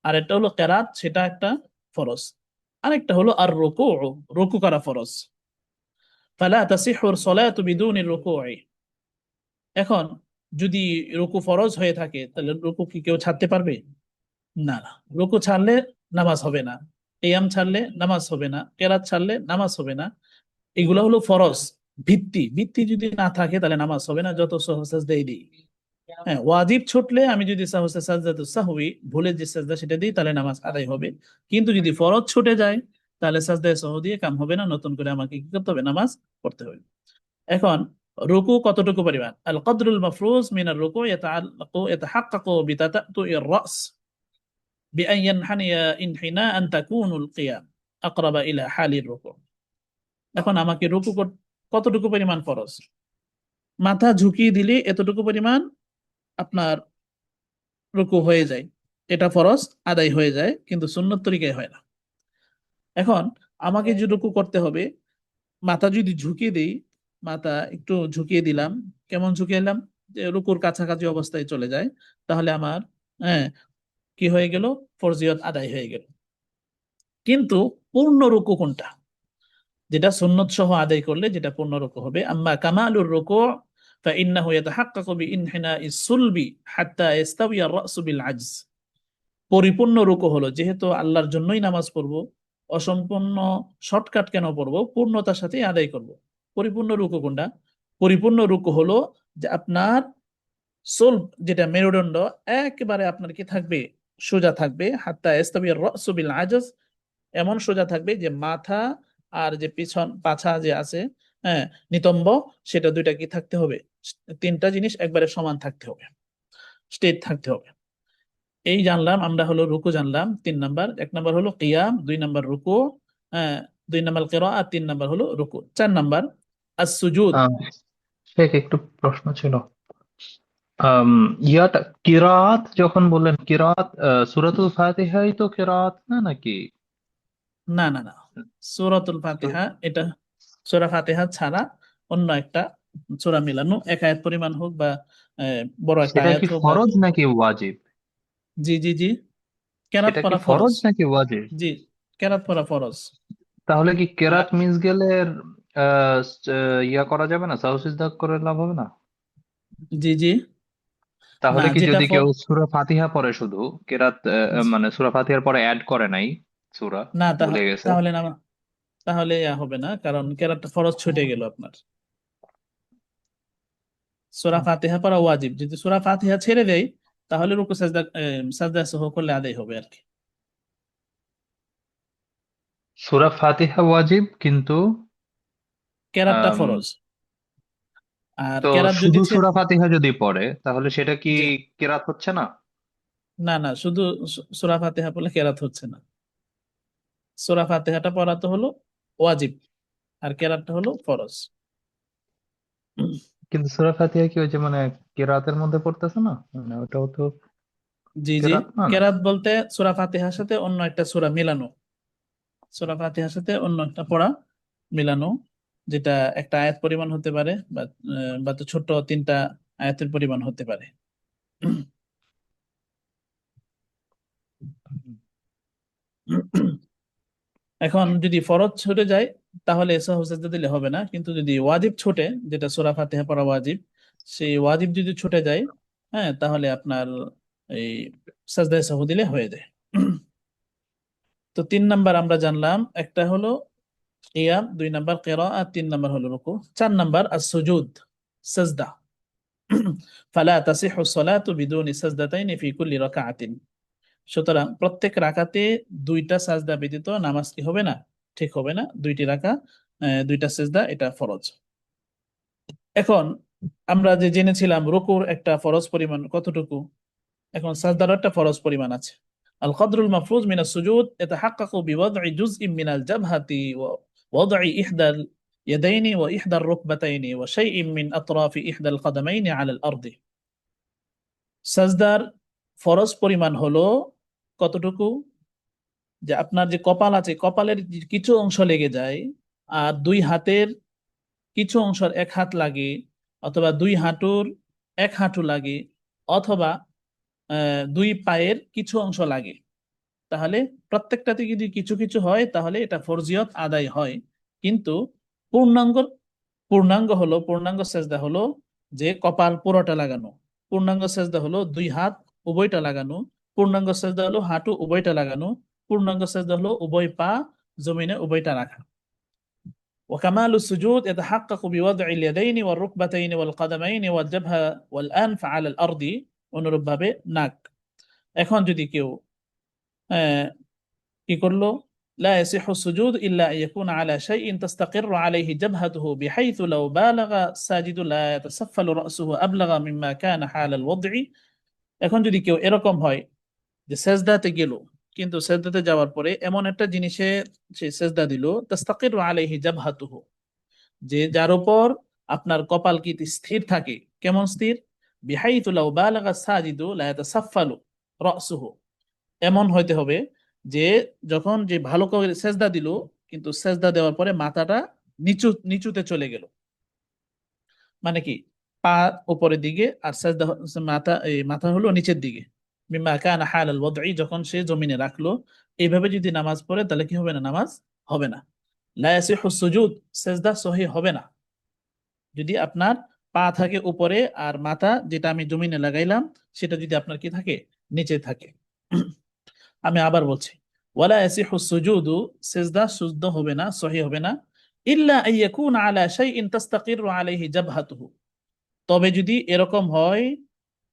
আর একটা হলো কেরাত, সেটা একটা ফরজ। আরেকটা হলো আর রুকু, রুকু করা ফরজ। ফালা তাসিহুর সলাতু বিদুনি রুকুই। এখন যদি রুকু ফরজ হয়ে থাকে তাহলে রুকু কি কেউ ছাড়তে পারবে? না, না। রুকু ছাড়লে নামাজ হবে না, কিয়াম ছাড়লে নামাজ হবে না, কেরাত ছাড়লে নামাজ হবে না। এগুলো হলো ফরজ, ভিত্তি। ভিত্তি যদি না থাকে তাহলে নামাজ হবে না, যত সহজ সাজদাই দিই। হ্যাঁ, ওয়াজিব ছুটলে আমি যদি সাজদাতু সাহবি, ভুলে যে সাজদা সেটা দিই, তাহলে নামাজ আদায় হবে। কিন্তু যদি ফরজ ছুটে যায় তাহলে সাজদায়ে সাহু দিয়ে কাম হবে না, নতুন করে আমাকে কি করতে হবে? নামাজ পড়তে হবে। এখন রুকু কতটুকু পরিমাণ? আল কদরুল মাফরুজ মিনার রুকু ইয়াতাহাক্কাকু বিতাতাতুইর রাস বিআন ইয়ানহানিয়া ইনহিনাআন তাকুনুল কিয়াম আকরাবা ইলা হালির রুকু। এখন আমাকে রুকু কতটুকু পরিমাণ ফরজ? মাথা ঝুঁকিয়ে দিলে এতটুকু পরিমাণ আপনার রুকু হয়ে যায়, এটা ফরজ আদায় হয়ে যায়, কিন্তু সুন্নত তরিকায় হয় না। এখন আমাকে যে রুকু করতে হবে, মাথা যদি ঝুঁকিয়ে দিই, মাথা একটু ঝুঁকিয়ে দিলাম, কেমন ঝুঁকিয়ে দিলাম? যে রুকুর কাছাকাছি অবস্থায় চলে যায়, তাহলে আমার, হ্যাঁ, কি হয়ে গেল? ফরজিয়ত আদায় হয়ে গেল। কিন্তু পূর্ণ রুকু কোনটা? যেটা সুন্নত সহ আদায় করলে যেটা পূর্ণ রুকু হবে। আম্মা কামালুর রুকু فإنه يتحقق بإنحناء الصلب حتى يستوي الرأس بالعجز। পরিপূর্ণ রুকু হলো, যেহেতু আল্লাহর জন্যই নামাজ পড়বো, অসম্পূর্ণ শর্টকাট কেন পড়বো, পূর্ণতার সাথে আদায় করব। পরিপূর্ণ রুকু কোনটা? পরিপূর্ণ রুকু হলো যে আপনার সোল, যেটা মেরুদণ্ড, একেবারে আপনার কি থাকবে? সোজা থাকবে। হাত্তা ইস্তাবির রাসু বিল আজজ, এমন সোজা থাকবে যে মাথা আর যে পিছন পাছা যে আছে, হ্যাঁ, নিতম্ব, সেটা দুইটা কি থাকতে হবে? তিনটা জিনিস একবারে সমান থাকতে হবে, স্ট্রেট থাকতে হবে। এই জানলাম আমরা, হলো রুকু জানলাম। তিন নাম্বার, এক নাম্বার হলো কিয়াম, দুই নাম্বার রুকু, হ্যাঁ, দুই নাম্বার কিরাআত, তিন নাম্বার হলো রুকু। চার নাম্বার আস সুজুদ। আহ শেখ, একটু প্রশ্ন ছিল। আম, ইয়াটা কিরাত যখন বললেন, কিরাত সূরাতুল ফাতিহাই তো কিরাত না নাকি? না, না, না, সূরাতুল ফাতিহা এটা, সূরা ফাতিহা ছাড়া অন্য একটা সূরা মিলানো, এক আয়াত পরিমাণ হোক বা বড় একটা সেটা আয়াত কি হোক বা, ফরজ নাকি ওয়াজিব? জি, জি, জি, কেরাত সেটা কি পড়া ফরজ। ফরজ নাকি ওয়াজিব? জি, কেরাত পড়া ফরজ। তাহলে কি আর কেরাত মিস গেলে ইয়া করা যাবে না, সাহু সিজদা করে লাভ হবে না? জি, জি, না, তাহলে কি যেটা যদি কেউ সূরা ফাতিহা পড়ে শুধু, কেরাত মানে সূরা ফাতিহার পরে অ্যাড করে নাই সূরা, না, ভুলে গেছে? তাহলে না, তাহলে হবে না, কারণ কেরাতটা ফরজ ছুটে গেল আপনার। সূরা ফাতিহা পড়া ওয়াজিব, যদি সূরা ফাতিহা ছেড়ে দেয় তাহলে রুকু সাজদা, সাজদা সহ করলে আদায় হবে আর কি। সূরা ফাতিহা ওয়াজিব, কিন্তু কেরাতটা আম, ফরজ। আর তো কেরাত যদি শুধু সূরা ফাতিহা যদি পড়ে তাহলে সেটা কি জি, কেরাত হচ্ছে না? না, না, শুধু সূরা ফাতিহা পড়লে কেরাত হচ্ছে না। সূরা ফাতিহাটা পড়া তো হলো ওয়াজিব, আর কেরাতটা হলো ফরজ। কিন্তু সূরা ফাতিহা কি ওই যে মানে কেরাতের মধ্যে পড়তেছে না, মানে ওটাও তো জি, জি, কেরাত না নাকি? কেরাত বলতে সূরা ফাতিহার সাথে অন্য একটা সূরা মিলানো, সূরা ফাতিহার সাথে অন্য একটা পড়া মিলানো, যেটা একটা আয়াত পরিমাণ হতে পারে, বা তো ছোট তিনটা আয়াতের পরিমাণ হতে পারে। এখন যদি ফরজ ছুটে যায় তাহলে সাহু সিজদা দিলে হবে না, কিন্তু যদি ওয়াজিব ছুটে, যেটা সূরা ফাতিহা পড়া ওয়াজিব, সেই ওয়াজিব যদি ছুটে যায়, হ্যাঁ, তাহলে আপনার এই সাজদায়ে সাহু দিলে হয়ে যায়। তো তিন নাম্বার আমরা জানলাম, একটা হলো কিয়াম, দুই নাম্বার কিরাআত, তিন নাম্বার হলো রুকু, চার নাম্বার আস-সুজুদ, সাজদা। ফালা তাসিহু সলাতু বিদুনি সাজদাতাইনি ফি কুল্লি রাকাআতিন। সুতরাং প্রত্যেক রাকাতে দুইটা সাজদা ব্যতীত নামাজ কি হবে না? ঠিক হবে না। দুইটি রাকা, দুইটা সাজদা, এটা ফরজ। এখন আমরা যে জেনেছিলাম রুকুর একটা ফরজ পরিমাণ কতটুকু, এখন সাজদার একটা ফরজ পরিমাণ আছে। আল কদরুল মাফরুজ মিনাস সুজুদ ইয়াতাহাক্কাকু বিওয়াদ'i জুজইন মিনাল জাবহাতি ওয়া ওয়াদ'i ইহদাল ইয়াদাইনি ওয়া ইহদার রুকবাতাইনি ওয়া শাইইন মিন আতরাফি ইহদাল কদামাইনি আলাল আরদি। সাজদার ফরজ পরিমাণ হলো কতটুকু? যে আপনার যে কপাল আছে, কপালের কিছু অংশ লেগে যায়, আর দুই হাতের কিছু অংশের এক হাত লাগে, অথবা দুই হাঁটুর এক হাঁটু লাগে, অথবা দুই পায়ের কিছু অংশ লাগে, তাহলে প্রত্যেকটাতে যদি কিছু কিছু হয় তাহলে এটা ফরজিয়ত আদায় হয়। কিন্তু পূর্ণাঙ্গ পূর্ণাঙ্গ সেজদা হলো যে কপাল পুরোটা লাগানো, পূর্ণাঙ্গ সেজদা হলো দুই হাত উভয়টা লাগানো, পূর্ণাঙ্গ সেজদা হলো হাঁটু উভয়টা লাগানো, পূর্ণাঙ্গ সেজদা হলো উভয় পা জমিনে উভয়টা রাখা। وكمال السجود يتحقق بوضع اليدين والركبتين والقدمين والجبهة والأنف على الأرض অনুরূপভাবে নাক। এখন যদি কেউ আহ, কি করলো, لا يصح السجود إلا أن يكون على شيء تستقر عليه جبهته بحيث لو بالغ الساجد لا يتسفل رأسه أبلغ مما كان حال الوضع। এখন যদি কেউ এরকম হয় যে সেজদাতে গেল, কিন্তু সেজদাতে যাওয়ার পরে এমন একটা জিনিসে সে সেজদা দিল, তাস্তাকিরু আলাইহি জাবহাতুহু, যে যার উপর আপনার কপাল কি স্থির থাকে, কেমন স্থির, বিহাইতু লাউ বালাগা সাজিদু লা ইয়াতাসাফফালু রাসুহু, এমন হইতে হবে যে যখন যে ভালো করে সেজদা দিল, কিন্তু সেজদা দেওয়ার পরে মাথাটা নিচুতে চলে গেল, মানে কি পা উপরের দিকে আর সেজদা মাথা হলো নিচের দিকে, মিম্মা কানা হালাল ওয়াদঈ, যখন সে জমিনে রাখলো। এইভাবে যদি নামাজ পড়ে তাহলে কি হবে না, নামাজ হবে না। লা ইয়াসিহু সুজুদ, সেজদা সহিহ হবে না যদি আপনার পা থাকে উপরে আর মাথা যেটা আমি জমিনে লাগাইলাম সেটা যদি আপনার কি থাকে, নিচে থাকে। আমি আবার বলছি, ওয়ালা ইয়াসিহু সুজুদু, সিজদা শুদ্ধ হবে না, সহিহ হবে না, ইল্লা আইয়াকুনা আলা শাইইন তাস্তাকিরু আলাইহি জাবহাতুহু, তবে যদি এরকম হয়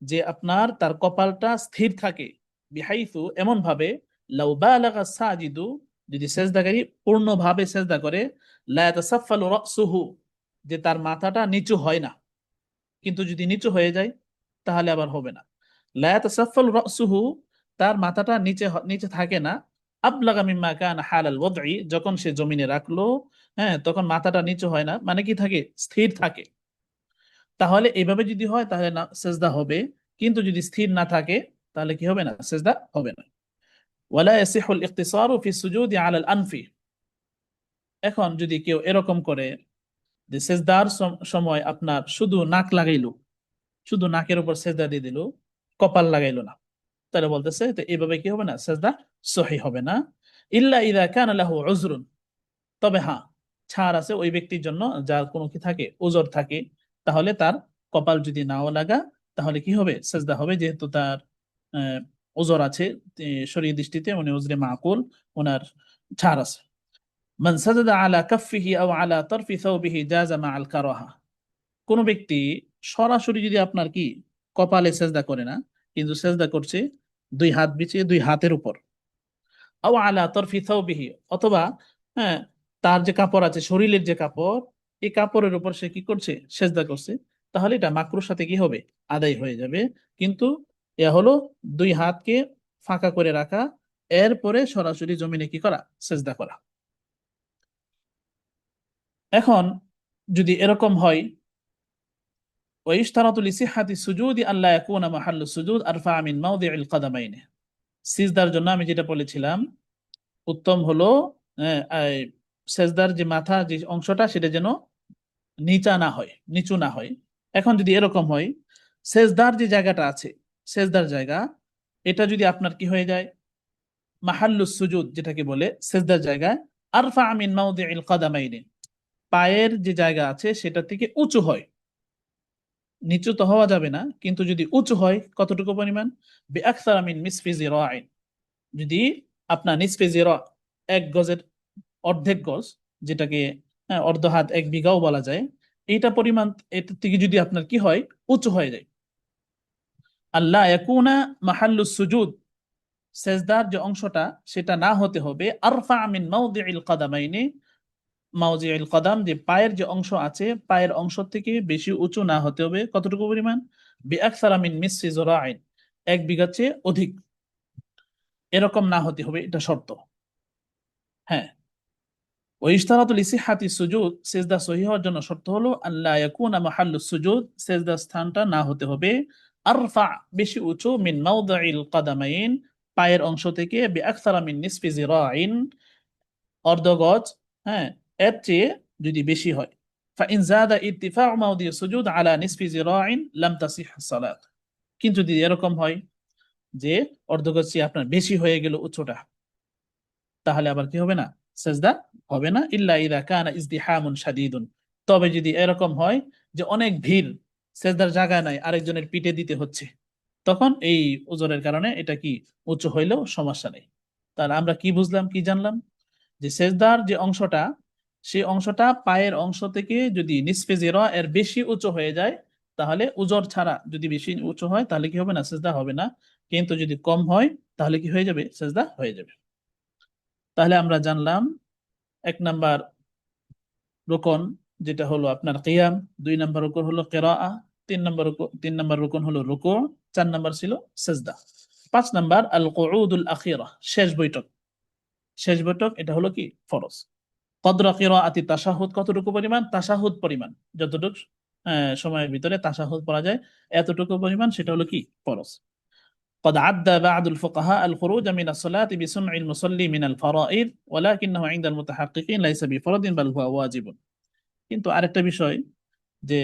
যে আপনার তার কপালটা স্থির থাকে, বিহাইসু এমন ভাবে, লাউ বালাগা সাজিদু, যদি সেজদাকারী পূর্ণভাবে সেজদা করে, লা ইয়াতাসাফফালু রাসুহু, যে তার মাথাটা নিচু হয় না, কিন্তু যদি নিচু হয়ে যায় তাহলে আবার হবে না। লা ইয়াতাসাফফালু রাসুহু, তার মাথাটা নিচে থাকে না, আবলাগা মিম্মা কানা হালাল ওয়াদঈ, যখন সে জমিনে রাখলো, হ্যাঁ তখন মাথাটা নিচু হয় না, মানে কি থাকে, স্থির থাকে। তাহলে এইভাবে যদি হয় তাহলে না সেজদা হবে, কিন্তু যদি স্থির না থাকে তাহলে কি হবে না, সেজদা হবে না। ওয়ালা ইয়াসিহুল ইখতিসারু ফি সুজুদি আলাল আনফি, এখন যদি কেউ এরকম করে যে সেজদার সময় আপনার শুধু নাক লাগাইলো, শুধু নাকের উপর সেজদা দিয়ে দিল, কপাল লাগাইলো না, তাহলে বলতেছে তো এইভাবে কি হবে না, সেজদা সহি হবে না। ইল্লা ইযা কানা লাহু উযরুন, তবে হ্যাঁ ছাড় আছে ওই ব্যক্তির জন্য যার কোনো কি থাকে, ওজর থাকে, তাহলে তার কপাল যদি নাও লাগা তাহলে কি হবে, সেজদা হবে, যেহেতু তার আহ, ওজর আছে, শরীর দৃষ্টিতে উনি ওজরে মাকুল, ওনার ছাড় আছে। মান সাজাদা আলা কাফফিহি আও আলা তারফি থাওবিহি জাযা মাআল কারাহা, কোন ব্যক্তি সরাসরি যদি আপনার কি কপালে সেজদা করে না, কিন্তু সেজদা করছে দুই হাত বিছিয়ে দুই হাতের উপর, আও আলা তরফি থাওবিহি, অথবা হ্যাঁ তার যে কাপড় আছে শরীরের যে কাপড়, এই কাপড়ের উপর সে কি করছে, সেজদা করছে, তাহলে এটা মাকরুর সাথে কি হবে, আদায় হয়ে যাবে। কিন্তু এ হলো দুই হাতকে ফাঁকা করে রাখা, এরপরে সরাসরি জমিনে কি করা, সেজদা করা। এখন যদি এরকম হয়, ويشترط لصحة السجود أن لا يكون محل السجود أرفع من موضع القدمين। সিজদার জন্য আমি যেটা বলেছিলাম, উত্তম হলো এই সেজদার যে মাথা যে অংশটা সেটা যেন নিচু না হয়। এখন যদি এরকম হয়, সেজদার যে জায়গাটা আছে, সেজদার জায়গা, এটা যদি আপনার কি হয়ে যায়, মাহাল্লুস সুজুদ যেটাকে বলে সেজদার জায়গা, আরফা মিন মাওদিইল কাদামাইনি, পায়ের যে জায়গা আছে সেটা থেকে উঁচু হয়, নিচু তো হওয়া যাবে না, কিন্তু যদি উঁচু হয় কতটুকু পরিমাণ, বিআকসার মিন নিসফি যিরাইন, যদি আপনার নিসফি যিরা, এক গজের অর্ধেক গজ, যেটাকে অর্ধ হাত এক বিঘাও বলা যায়, এইটা পরিমাণ, এটা থেকে যদি আপনার কি হয়, উঁচু হয়ে যায়। আল্লাহ ইয়াকুনা মাহাল্লুস সুজুদ, সেজদার যে অংশটা সেটা না হতে হবে আরফা মিন মাওদিইল কাদামাইনি, মাওদিইল কদাম যে পায়ের যে অংশ আছে, পায়ের অংশ থেকে বেশি উঁচু না হতে হবে, কতটুকু পরিমাণ, বিআকসারা মিন নিসফি যিরাইন, এক বিঘার চেয়ে অধিক, এরকম না হতে হবে, এটা শর্ত। হ্যাঁ, ওয়াইশতারাতু লিসিহাতি সুজুদ, সিজদা সহিহ হওয়ার জন্য শর্ত হলো আল্লা ইয়াকুনা মাহাল্লু সুজুদ, সিজদার স্থানটা না হতে হবে আরফা, বেশি উঁচু, মিন মাওদিইল কাদামাইন, পায়ের অংশ থেকে, বিআকসারা মিন নিসফি যিরাইন, অর্ধ গজ, হ্যাঁ এর চেয়ে যদি বেশি হয়। ফাইন যাদা ইরতিফাউ মাওদি সুজুদ আলা নিসফি যিরাইন লাম তাসিহ সালাত, কিন্তু যদি এরকম হয় যে অর্ধগজ চেয়ে আপনার বেশি হয়ে গেল উচ্চটা, তাহলে আবার কি হবে না? সেজদা হবে না। ইল্লা ইযা কানা ইজদিহামুন শাদীদুন, তবে যদি এরকম হয় যে অনেক ভিড়, সেজদার জায়গা নাই, আরেকজনের পিঠে দিতে হচ্ছে, তখন এই ওজনের কারণে এটা কি উঁচু হইলেও সমস্যা নেই। তাহলে আমরা কি বুঝলাম, কি জানলাম? যে সেজদার যে অংশটা, সেই অংশটা পায়ের অংশ থেকে যদি নিসফে জিরা এর বেশি উঁচু হয়ে যায়, তাহলে উজর ছাড়া যদি বেশি উঁচু হয় তাহলে কি হবে না? সেজদা হবে না। কিন্তু যদি কম হয় তাহলে কি হয়ে যাবে? সেজদা হয়ে যাবে। তাহলে আমরা জানলাম এক নাম্বার রুকন যেটা হলো আপনার কিয়াম, দুই নাম্বার রুকন হলো কিরাআ, তিন নাম্বার রুকন হলো রুকু, চার নাম্বার ছিল সেজদা, পাঁচ নাম্বার আল কুউদুল আখিরা, শেষ বৈঠক। শেষ বৈঠক এটা হলো কি ফরজ। কদর কিরাআতি তাশাহুদ, কতটুকু পরিমাণ? তাশাহুদ পরিমাণ, যতটুকু সময়ের ভিতরে তাশাহুদ পড়া যায় এতটুকু পরিমাণ, সেটা হলো কি ফরজ। قد عد بعض الفقهاء الخروج من الصلاة بصنع المصلي من الفرائض ولكنه عند المتحققين ليس بفرض بل هو واجب। কিন্তু আরেকটা বিষয়, যে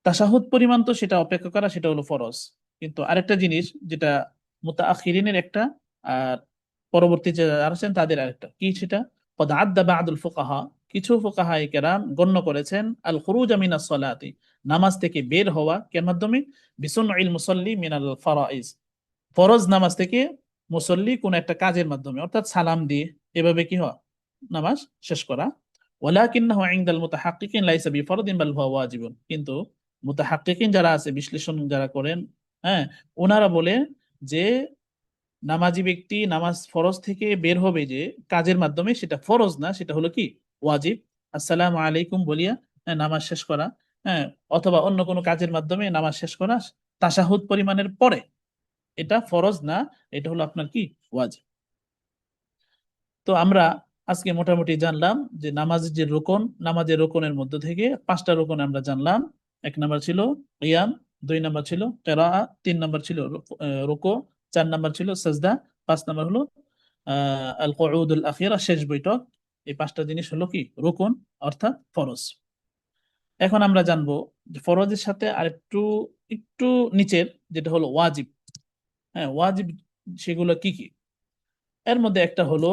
তাশাহুদ পরিমাণ তো সেটা অপেক্ষা করা, সেটা হলো ফরজ। কিন্তু আরেকটা জিনিস যেটা মুতাআখিরিনের একটা, আর পরবর্তী যে যারা আছেন তাদের আরেকটা কি, সেটা কদ আদ্দা বা'দুল ফুকাহা, কিছু ফুকাহায়ে কেরাম গণ্য করেছেন আল খুরুজ মিনাস সালাতি, নামাজ থেকে বের হওয়া কের মাধ্যমে, বিসুনইল মুসাল্লি মিনাল ফারাইজ, ফরজ নামাজ থেকে মুসল্লি কোন একটা কাজের মাধ্যমে, অর্থাৎ সালাম দিয়ে এভাবে কি হয় নামাজ শেষ করা। ওয়ালাকিন্নাহু ইনদাল মুতাহাক্কিকিন লাইসা বিফরদিন বাল হুয়া ওয়াজিবুন, কিন্তু মুতাহাক্কিকিন যারা আছে, বিশ্লেষণ যারা করেন, হ্যাঁ, ওনারা বলে যে নামাজি ব্যক্তি নামাজ ফরজ থেকে বের হবে যে কাজের মাধ্যমে, সেটা ফরজ না, সেটা হলো কি ওয়াজিব। আসসালামু আলাইকুম বলিয়া নামাজ শেষ করা, হ্যাঁ, অথবা অন্য কোনো কাজের মাধ্যমে নামাজ শেষ করা তাশাহুদ পরিমাণের পরে, এটা ফরজ না, এটা হলো আপনার কি ওয়াজিব। তো আমরা আজকে মোটামুটি জানলাম যে নামাজের যে রোকন, নামাজের রোকনের মধ্য থেকে পাঁচটা রোকন আমরা জানলাম। এক নাম্বার ছিল কিয়াম, দুই নাম্বার ছিল কিরাআ, তিন নাম্বার ছিল রুকু, চার নাম্বার ছিল সাজদা, পাঁচ নাম্বার হলো আল কুউদুল আখিরা, শেষ বৈঠক। এই পাঁচটা জিনিস হলো কি রোকন, অর্থাৎ ফরজ। এখন আমরা জানবো যে ফরজের সাথে আরেকটু একটু নিচের যেটা হলো ওয়াজিব। হ্যাঁ, ওয়াজিব সেগুলো কি কি? এর মধ্যে একটা হলো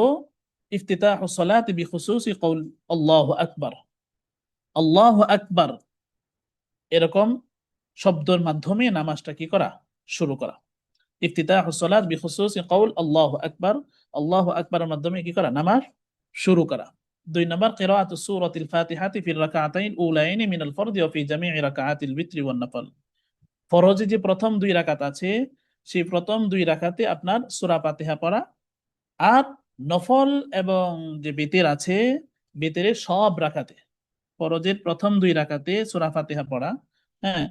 ইফতিতাহু সালাতি বিখুসুসি কওল আল্লাহু আকবার। আল্লাহু আকবার এরকম শব্দের মাধ্যমে নামাজটা কি করা? শুরু করা। ইফতিতাহু সালাত বিখুসুসি কওল আল্লাহু আকবার, আল্লাহু আকবারের মাধ্যমে কি করা? নামাজ শুরু করা। দুই নম্বর কিরাআতু সূরাতিল ফাতিহাতি ফির রাকাআতাইন উলাইনি মিনাল ফরদি ওয়া ফি জামি'i রাকাআতিল বিত্রি ওয়ান নফল। ফরজে যে প্রথম দুই রাকাত আছে, সেই প্রথম দুই রাকাতে আপনার সূরা ফাতিহা পড়া, আর নফল এবং যে বেতের আছে, বেতের সব রাকাতে, ফরজের প্রথম দুই রাকাতে সূরা ফাতিহা পড়া, হ্যাঁ,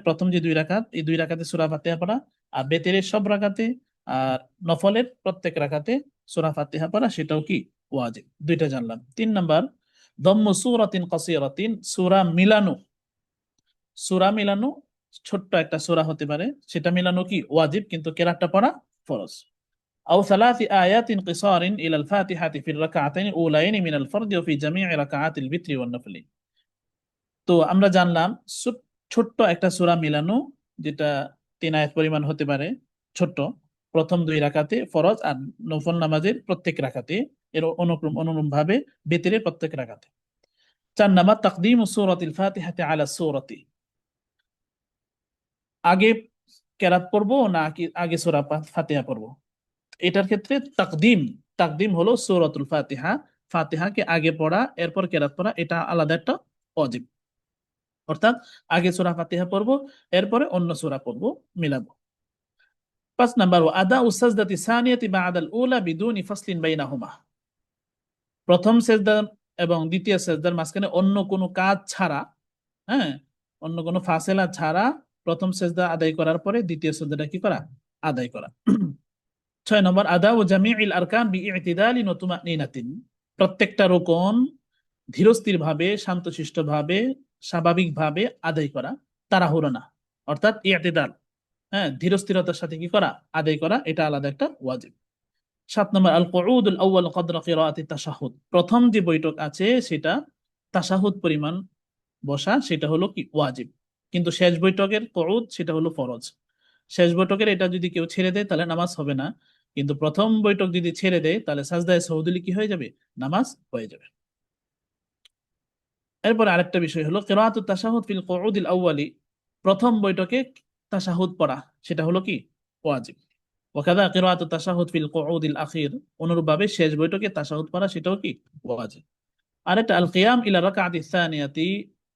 প্রথম যে দুই রাকাত, এই দুই রাকাতে সূরা ফাতিহা পড়া, আর বেতের সব রাকাতে, আর নফলের প্রত্যেক রাকাতে সূরা ফাতিহা পড়া, সেটাও কি ওয়াজিব। দুইটা জানলাম। তিন নাম্বার দম্মু সূরাতিন কাসীরাতিন, সূরা মিলানো, সূরা মিলানো, ছোট্ট একটা সূরা হতে পারে, সেটা মিলানো কি ওয়াজিব, কিন্তু কেরাতটা পড়া ফরজ। أو ثلاث آيات قصار إلى الفاتحة في الركعتين الأولين من الفرض وفي جميع ركعات الوتر والنفل। তো আমরা জানলাম ছোট্ট একটা সূরা মিলানো, যেটা 3 আয়াত পরিমাণ হতে পারে, ছোট্ট, প্রথম দুই রাকাতে ফরজ, আর নফল নামাজের প্রত্যেক রাকাতে, এর অনুরূপ ভাবে বেতের প্রত্যেক রাকাতে। চার নাম্বার তাকদিমু সূরাতিল ফাতিহাতি আলা সূরাতি, আগে কেরাত পড়বো না কি আগে সূরা ফাতিহা পড়বো? এটার ক্ষেত্রে তাকদিম, তাকদিম হলো সূরাতুল ফাতিহা, ফাতিহাকে আগে পড়া এরপর কেরাত পড়া, এটা আলাদা একটা ওয়াজিব। অর্থাৎ আগে সূরা ফাতিহা পড়বো, এরপরে অন্য সূরা পড়বো, মিলাবো। পাঁচ নাম্বার ওয়া আদাউ সাজদাতি সানিয়াতি বা'দাল উলা বিদুনি ফাসলিন বাইনাহুমা, প্রথম সেজদা এবং দ্বিতীয় সেজদার মাঝখানে অন্য কোনো কাজ ছাড়া, হ্যাঁ, অন্য কোনো ফাসেলা ছাড়া প্রথম সেজদা আদায় করার পরে দ্বিতীয় সেজদাটা কি করা? আদায় করা। ছয় নম্বর আদা ও জামিউল আরকান বিইতিদালিন ওয়া তুমানিনাতিন, প্রত্যেকটা রুকন ধীরস্থির ভাবে, শান্তশিষ্ট ভাবে, স্বাভাবিক ভাবে আদায় করা, তাড়াহুড়ো না, অর্থাৎ ইতিদাল, হ্যাঁ, ধীরস্থিরতার সাথে কি করা? আদায় করা, এটা আলাদা একটা ওয়াজিব। সাত নম্বর আল কুউদুল আউয়াল কদরা কিরাআতি তাশাহুদ, প্রথম যে বৈঠক আছে সেটা তাশাহুদ পরিমাণ বসা, সেটা হলো কি ওয়াজিব, কিন্তু শেষ বৈঠকের কুউদ সেটা হলো ফরজ। শেষ বৈঠকের এটা যদি কেউ ছেড়ে দেয় তাহলে নামাজ হবে না, কিন্তু প্রথম বৈঠক যদি ছেড়ে দেয় তাহলে সাজদায়ে সহুদুলি কি হয়ে যাবে, নামাজ হয়ে যাবে। এরপর আরেকটা বিষয় হলো কিরাআতুত তাশাহুদ ফিল কুউদিল আউয়ালি, প্রথম বৈঠকে তাশাহুদ পড়া, সেটা হলো কি, ওয়াজিব। ওয়াকাযা কিরাআতুত তাশাহুদ ফিল কুউদিল আখির, অনুরূপভাবে শেষ বৈঠকে তাশাহুদ পড়া সেটাও কি, ওয়াজিব। আরেকটা আল কিয়াম ইলা রাকাতি সানিয়াতি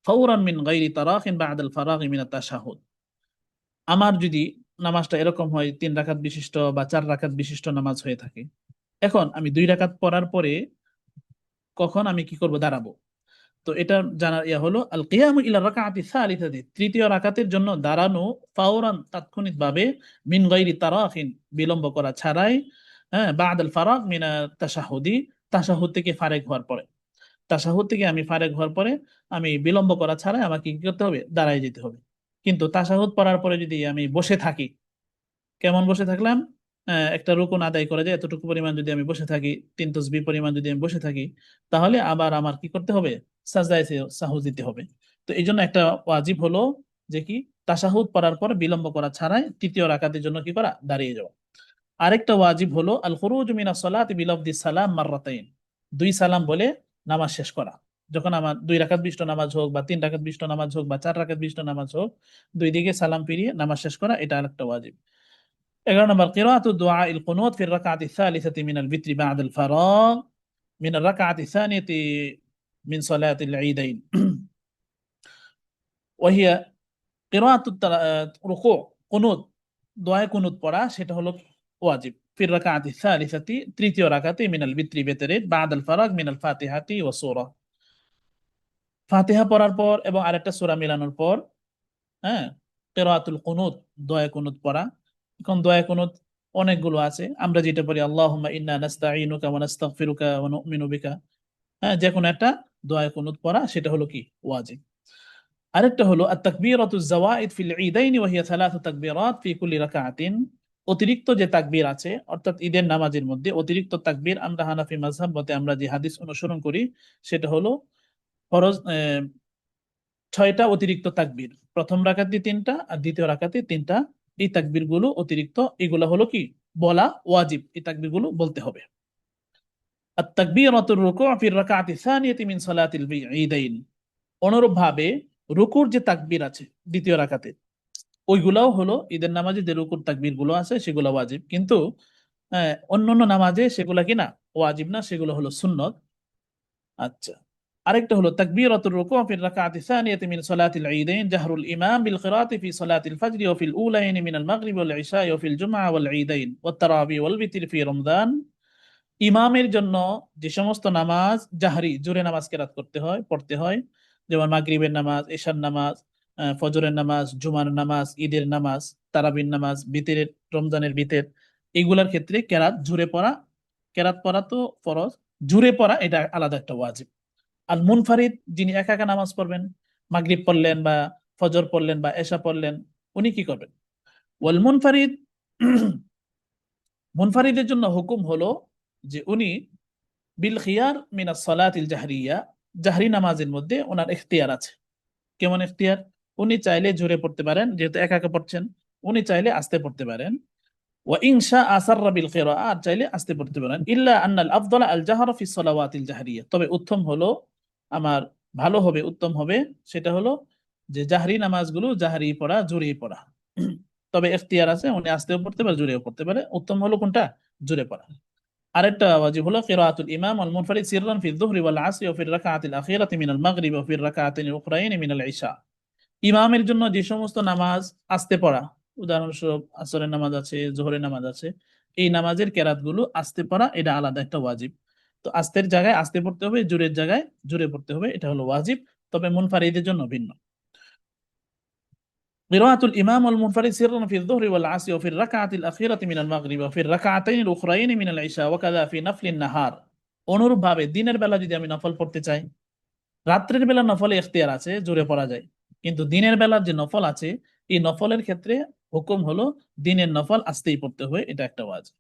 ফাওরান মিন গায়রি তারাখিন বা'দা আল ফারাগি মিনাত তাশাহুদ। আমার যদি নামাজটা এরকম হয় 3 রাকাত বিশিষ্ট বা 4 রাকাত বিশিষ্ট নামাজ হয়ে থাকে, এখন আমি 2 রাকাত পড়ার পরে কখন আমি কি করব, দাঁড়াবো। তো এটা জানার ইয়া হলো আল কিয়ামু ইলা রাকাতি সালিসাতি, তৃতীয় রাকাতের জন্য দাঁড়ানো, ফাওরান তাৎক্ষণিক ভাবে, মিন গায়রি তারাখিন বিলম্ব করা ছাড়াই, হ্যাঁ, বা'দাল ফারাগ মিনা তাশাহুদি, তাশাহুদ থেকে ফারেক হওয়ার পরে, তাশাহুদ থেকে আমি ফারেক হওয়ার পরে আমি বিলম্ব করা ছাড়াই আমাকে কি করতে হবে, দাঁড়ায় যেতে হবে। কিন্তু তাশাহুদ পড়ার পরে যদি আমি বসে থাকি, কেমন বসে থাকলাম, একটা রুকুন আদায় করে যায় এতটুকু পরিমাণ যদি আমি বসে থাকি, 3 তাসবিহ পরিমাণ যদি আমি বসে থাকি, তাহলে আবার আমার কি করতে হবে, সাজদায়ে সাহু দিতে হবে। তো এই জন্য একটা ওয়াজিব হলো যে কি, তাশাহুদ পড়ার পর বিলম্ব করা ছাড়াই তৃতীয় রাকাতের জন্য কি করা, দাঁড়িয়ে যাওয়া। আরেকটা ওয়াজিব হলো আল খুরুজ মিনাস সালাতি বিলফদি সালাম মাররাতাইন, 2 সালাম বলে নামাজ শেষ করা। যখন আমার 2 রাকাত বিশিষ্ট নামাজ হোক বা 3 রাকাত বিশিষ্ট নামাজ হোক বা 4 রাকাত বিশিষ্ট নামাজ হোক, দুই দিকে সালাম ফিরিয়ে নামাজ শেষ করা, এটা আরেকটা ওয়াজিব। 11 নম্বর কিরাআতু দুআ ইল কুনুত ফি রাকাতি সালিসাতি মিনাল বিত্রি বা'দাল ফারাগ মিনার রাকাতি সানিয়াতি মিন সালাতিল ঈদাইন ওয়া হিয়া কিরাআতু রুকু, কুনুত, দোয়া কুনুত পড়া সেটা হলো ওয়াজিব, ফির রাকাতি সালিসাতি, তৃতীয় রাকাতে, মিনাল বিত্রি বেতরে, বা'দাল ফারাগ মিনাল ফাতিহাতি ওয়া সূরা, ফাতিহা পড়ার পর এবং আরেকটা সূরা মিলানোর পর, হ্যাঁ, কিরাআতুল কুনুত, দোয়া কুনুত পড়া। এখন দোয়া কুনুত অনেকগুলো আছে, আমরা যেটা পড়ি আল্লাহুম্মা ইন্না নাস্তাঈনুকা ওয়া নাস্তাগফিরুকা ওয়া নু'মিনু বিকা, হ্যাঁ, যে কোনো একটা দোয়া কুনুত পড়া সেটা হলো কি, ওয়াজিব। আরেকটা হলো আত-তাকবীরাতু যাওয়াইদ ফিল ঈদাইনি ওয়া হিয়া সালাসু তাকবীরাত ফি কুল্লি রাকাআতিন, অতিরিক্ত যে তাকবীর আছে অর্থাৎ ঈদের নামাজের মধ্যে অতিরিক্ত তাকবীর, আমরা হানাফি মাযহাব মতে আমরা যে হাদিস অনুসরণ করি সেটা হলো ফরজ 6টা অতিরিক্ত তাকবীর, প্রথম রাকাতে 3টা আর দ্বিতীয় রাকাতে 3টা। এই তাকবীর গুলো অতিরিক্ত, এগুলো হলো কি, বলা ওয়াজিব, এই তাকবীর গুলো বলতে হবে। আত-তাকবীরাতুর রুকু' ফি রাকাতি সানিয়াতি মিন সালাতিল ঈদাইন, অনুরূপ ভাবে রুকুর যে তাকবীর আছে দ্বিতীয় রাকাতে, ওইগুলাও হলো ঈদের নামাজে যে রুকুর তাকবীর গুলো আছে সেগুলো ওয়াজিব, কিন্তু অন্যান্য নামাজে সেগুলা কি না, ওয়াজিব না, সেগুলো হলো সুন্নত। আচ্ছা, আরেকটা হলো তাকবীরাতুর রুকু' ফি রাকাতি সানিয়াতি মিন সালাতিল ঈদাইন জাহরুল ইমাম বিল কিরাআতি ফি সালাতিল ফাজর ওয়া ফিল উলাইনি মিনাল মাগরিব ওয়াল ইশা ওয়া ফিল জুমআ ওয়াল ঈদাইন ওয়াত তারাবি ওয়াল বিতর ফি রমজান। ইমামের জন্য যে সমস্ত নামাজ জাহরি, জোরে নামাজ কেরাত করতে হয়, পড়তে হয়, যেমন মাগরিবের নামাজ, এশার নামাজ, ফজরের নামাজ, জুমার নামাজ, ঈদের নামাজ, তারাবির নামাজ, বিতের, রমজানের বিতের, এইগুলার ক্ষেত্রে কেরাত জুড়ে পড়া, কেরাত পড়া তো ফরজ, জুড়ে পড়া এটা আলাদা একটা ওয়াজিব। আল মুনফারিদ, যিনি একা একা নামাজ পড়বেন, মাগরিব পড়লেন বা ফজর পড়লেন বা এশা পড়লেন, উনি কি করবেন, ওয়াল মুনফারিদ, মুনফারিদের জন্য হুকুম হলো যে উনি বিল খিয়ার মিনাস সালাতিল জাহরিয়া, জাহরি নামাজের মধ্যে ওনার ইখতিয়ার আছে। কেমন ইখতিয়ার, উনি চাইলে জোরে পড়তে পারেন, যেহেতু একা একা পড়ছেন, উনি চাইলে আস্তে পড়তে পারেন, ওয়া ইনশা আসাররা বিল কিরাআত, আর চাইলে আস্তে পড়তে পারেন। ইল্লা আন্নাল আফদাল আল জাহর ফি সালাওয়াতিল জাহরিয়া, তবে উত্তম হলো, আমার ভালো হবে, উত্তম হবে, সেটা হলো যে জাহরি নামাজগুলো জাহরি পড়া, জোরে পড়া। তবে ইখতিয়ার আছে, উনি আস্তেও পড়তে পারে জোরেও পড়তে পারে, উত্তম হলো কোনটা, জোরে পড়া। আরেকটা ওয়াজিব হলো কিরাআতুল ইমাম আল মুনফারিদ সিররান ফি যুহরি ওয়াল আসরি ওয়া ফি রাকাতিল আখিরাতি মিনাল মাগরিব ওয়া ফি রাকাতাইন উখরাইন মিনাল ইশা। ইমামের জন্য যে সমস্ত নামাজ আস্তে পড়া, উদাহরণস্বরূপ আসরের নামাজ আছে, যোহরের নামাজ আছে, এই নামাজের কেরাত গুলো আস্তে পড়া, এটা আলাদা একটা ওয়াজিব। তো আস্তের জায়গায় আস্তে পড়তে হবে, জোরের জায়গায় জোরে পড়তে হবে, এটা হলো ওয়াজিব, তবে মুনফারিদের জন্য ভিন্ন। قراءة الإمام والمنفرد سرا في الظهر والعصر وفي الركعة الأخيرة من المغرب وفي الركعتين الأخرين من العشاء وكذا في نفل النهار। অনুরূপ ভাবে দিনের বেলা যদি আমি নফল পড়তে চাই, রাত্রের বেলা নফলে ইখতিয়ার আছে, জোরে পড়া যায়, কিন্তু দিনের বেলার যে নফল আছে, এই নফলের ক্ষেত্রে হুকুম হলো দিনের নফল আস্তেই পড়তে হবে, এটা একটা ওয়াজিব।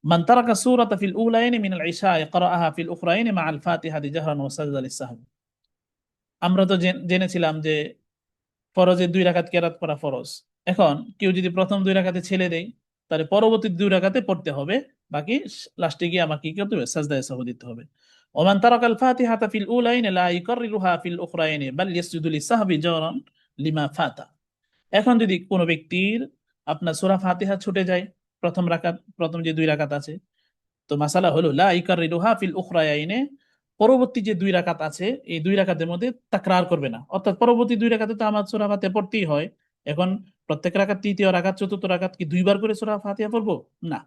মান তারাকা সূরাতা ফিল উলাইনি মিনাল ইশা ইয়াকরাআহা ফিল উখরাইনি মাআল ফাতিহাতি জাহরান ওয়া সাজদা লিস-সাহব। আমরা তো জেনেছিলাম যে ফরজে 2 রাকাত কেরাত পড়া ফরজ, এখন কেউ যদি প্রথম 2 রাকাতে ছেড়ে দেয়, তাহলে পরবর্তী 2 রাকাতে পড়তে হবে, বাকি লাস্টে গিয়ে আমাকে কি করতে হবে, সাজদায়ে সাহু দিতে হবে। ওমান তারাকাল ফাতিহাতা ফিল উলাইনি লা ইকাররিরুহা ফিল উখরাইনি বাল ইয়াসজুদু লিসাহবি জাওরান লিমা ফাতা। এখন যদি কোনো ব্যক্তির আপনার সূরা ফাতিহা ছুটে যায়, প্রথম যে 2 রাকাত আছে, তো মাসালা হলো লা ইকাররিরুহা ফিল উখরাইনি, পরবর্তী যে 2 রাকাত আছে এই 2 রাকাতের মধ্যে তাকরার করবে না, অর্থাৎ পরবর্তী 2 রাকাতে তো আমার সূরা ফাতিহা পড়তেই হয়। এখন প্রত্যেক রাকাত, তৃতীয় রাকাত চতুর্থ রাকাত কি 2বার করে সূরা ফাতিহা পড়বো? না,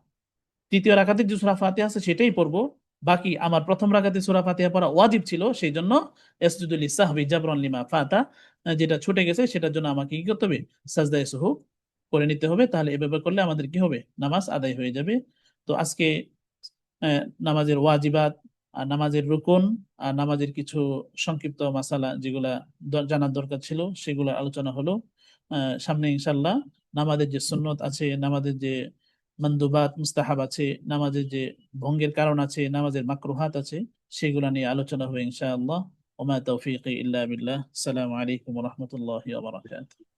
তৃতীয় রাকাতে যে সূরা ফাতিহা আছে সেটাই পড়বো। বাকি আমার প্রথম রাকাতে সূরা ফাতিহা পড়া ওয়াজিব ছিল, সেই জন্য ইয়াসজুদু লিসাহবি জাবরান লিমা ফাতা, যেটা ছুটে গেছে সেটার জন্য আমাকে কি করতে হবে, সাজদায়ে সুহু করে নিতে হবে। তাহলে এভাবে করলে আমাদের কি হবে, নামাজ আদায় হয়ে যাবে। তো আজকে নামাজের ওয়াজিবাত, আর নামাজের রুকুন, আর নামাজের কিছু সংক্ষিপ্ত মাসালা যেগুলা জানার দরকার ছিল সেগুলো আলোচনা হলো। সামনে ইনশাল্লাহ নামাজের যে সুন্নত আছে, নামাজের যে মানদুবাত মুস্তাহাব আছে, নামাজের যে ভঙ্গের কারণ আছে, নামাজের মাকরুহাত আছে, সেগুলা নিয়ে আলোচনা হবে ইনশাআল্লাহ। ওমা তৌফিকি ইল্লা বিল্লাহ। আসসালামু আলাইকুম ওয়া রাহমাতুল্লাহি ওয়া বারাকাতুহু।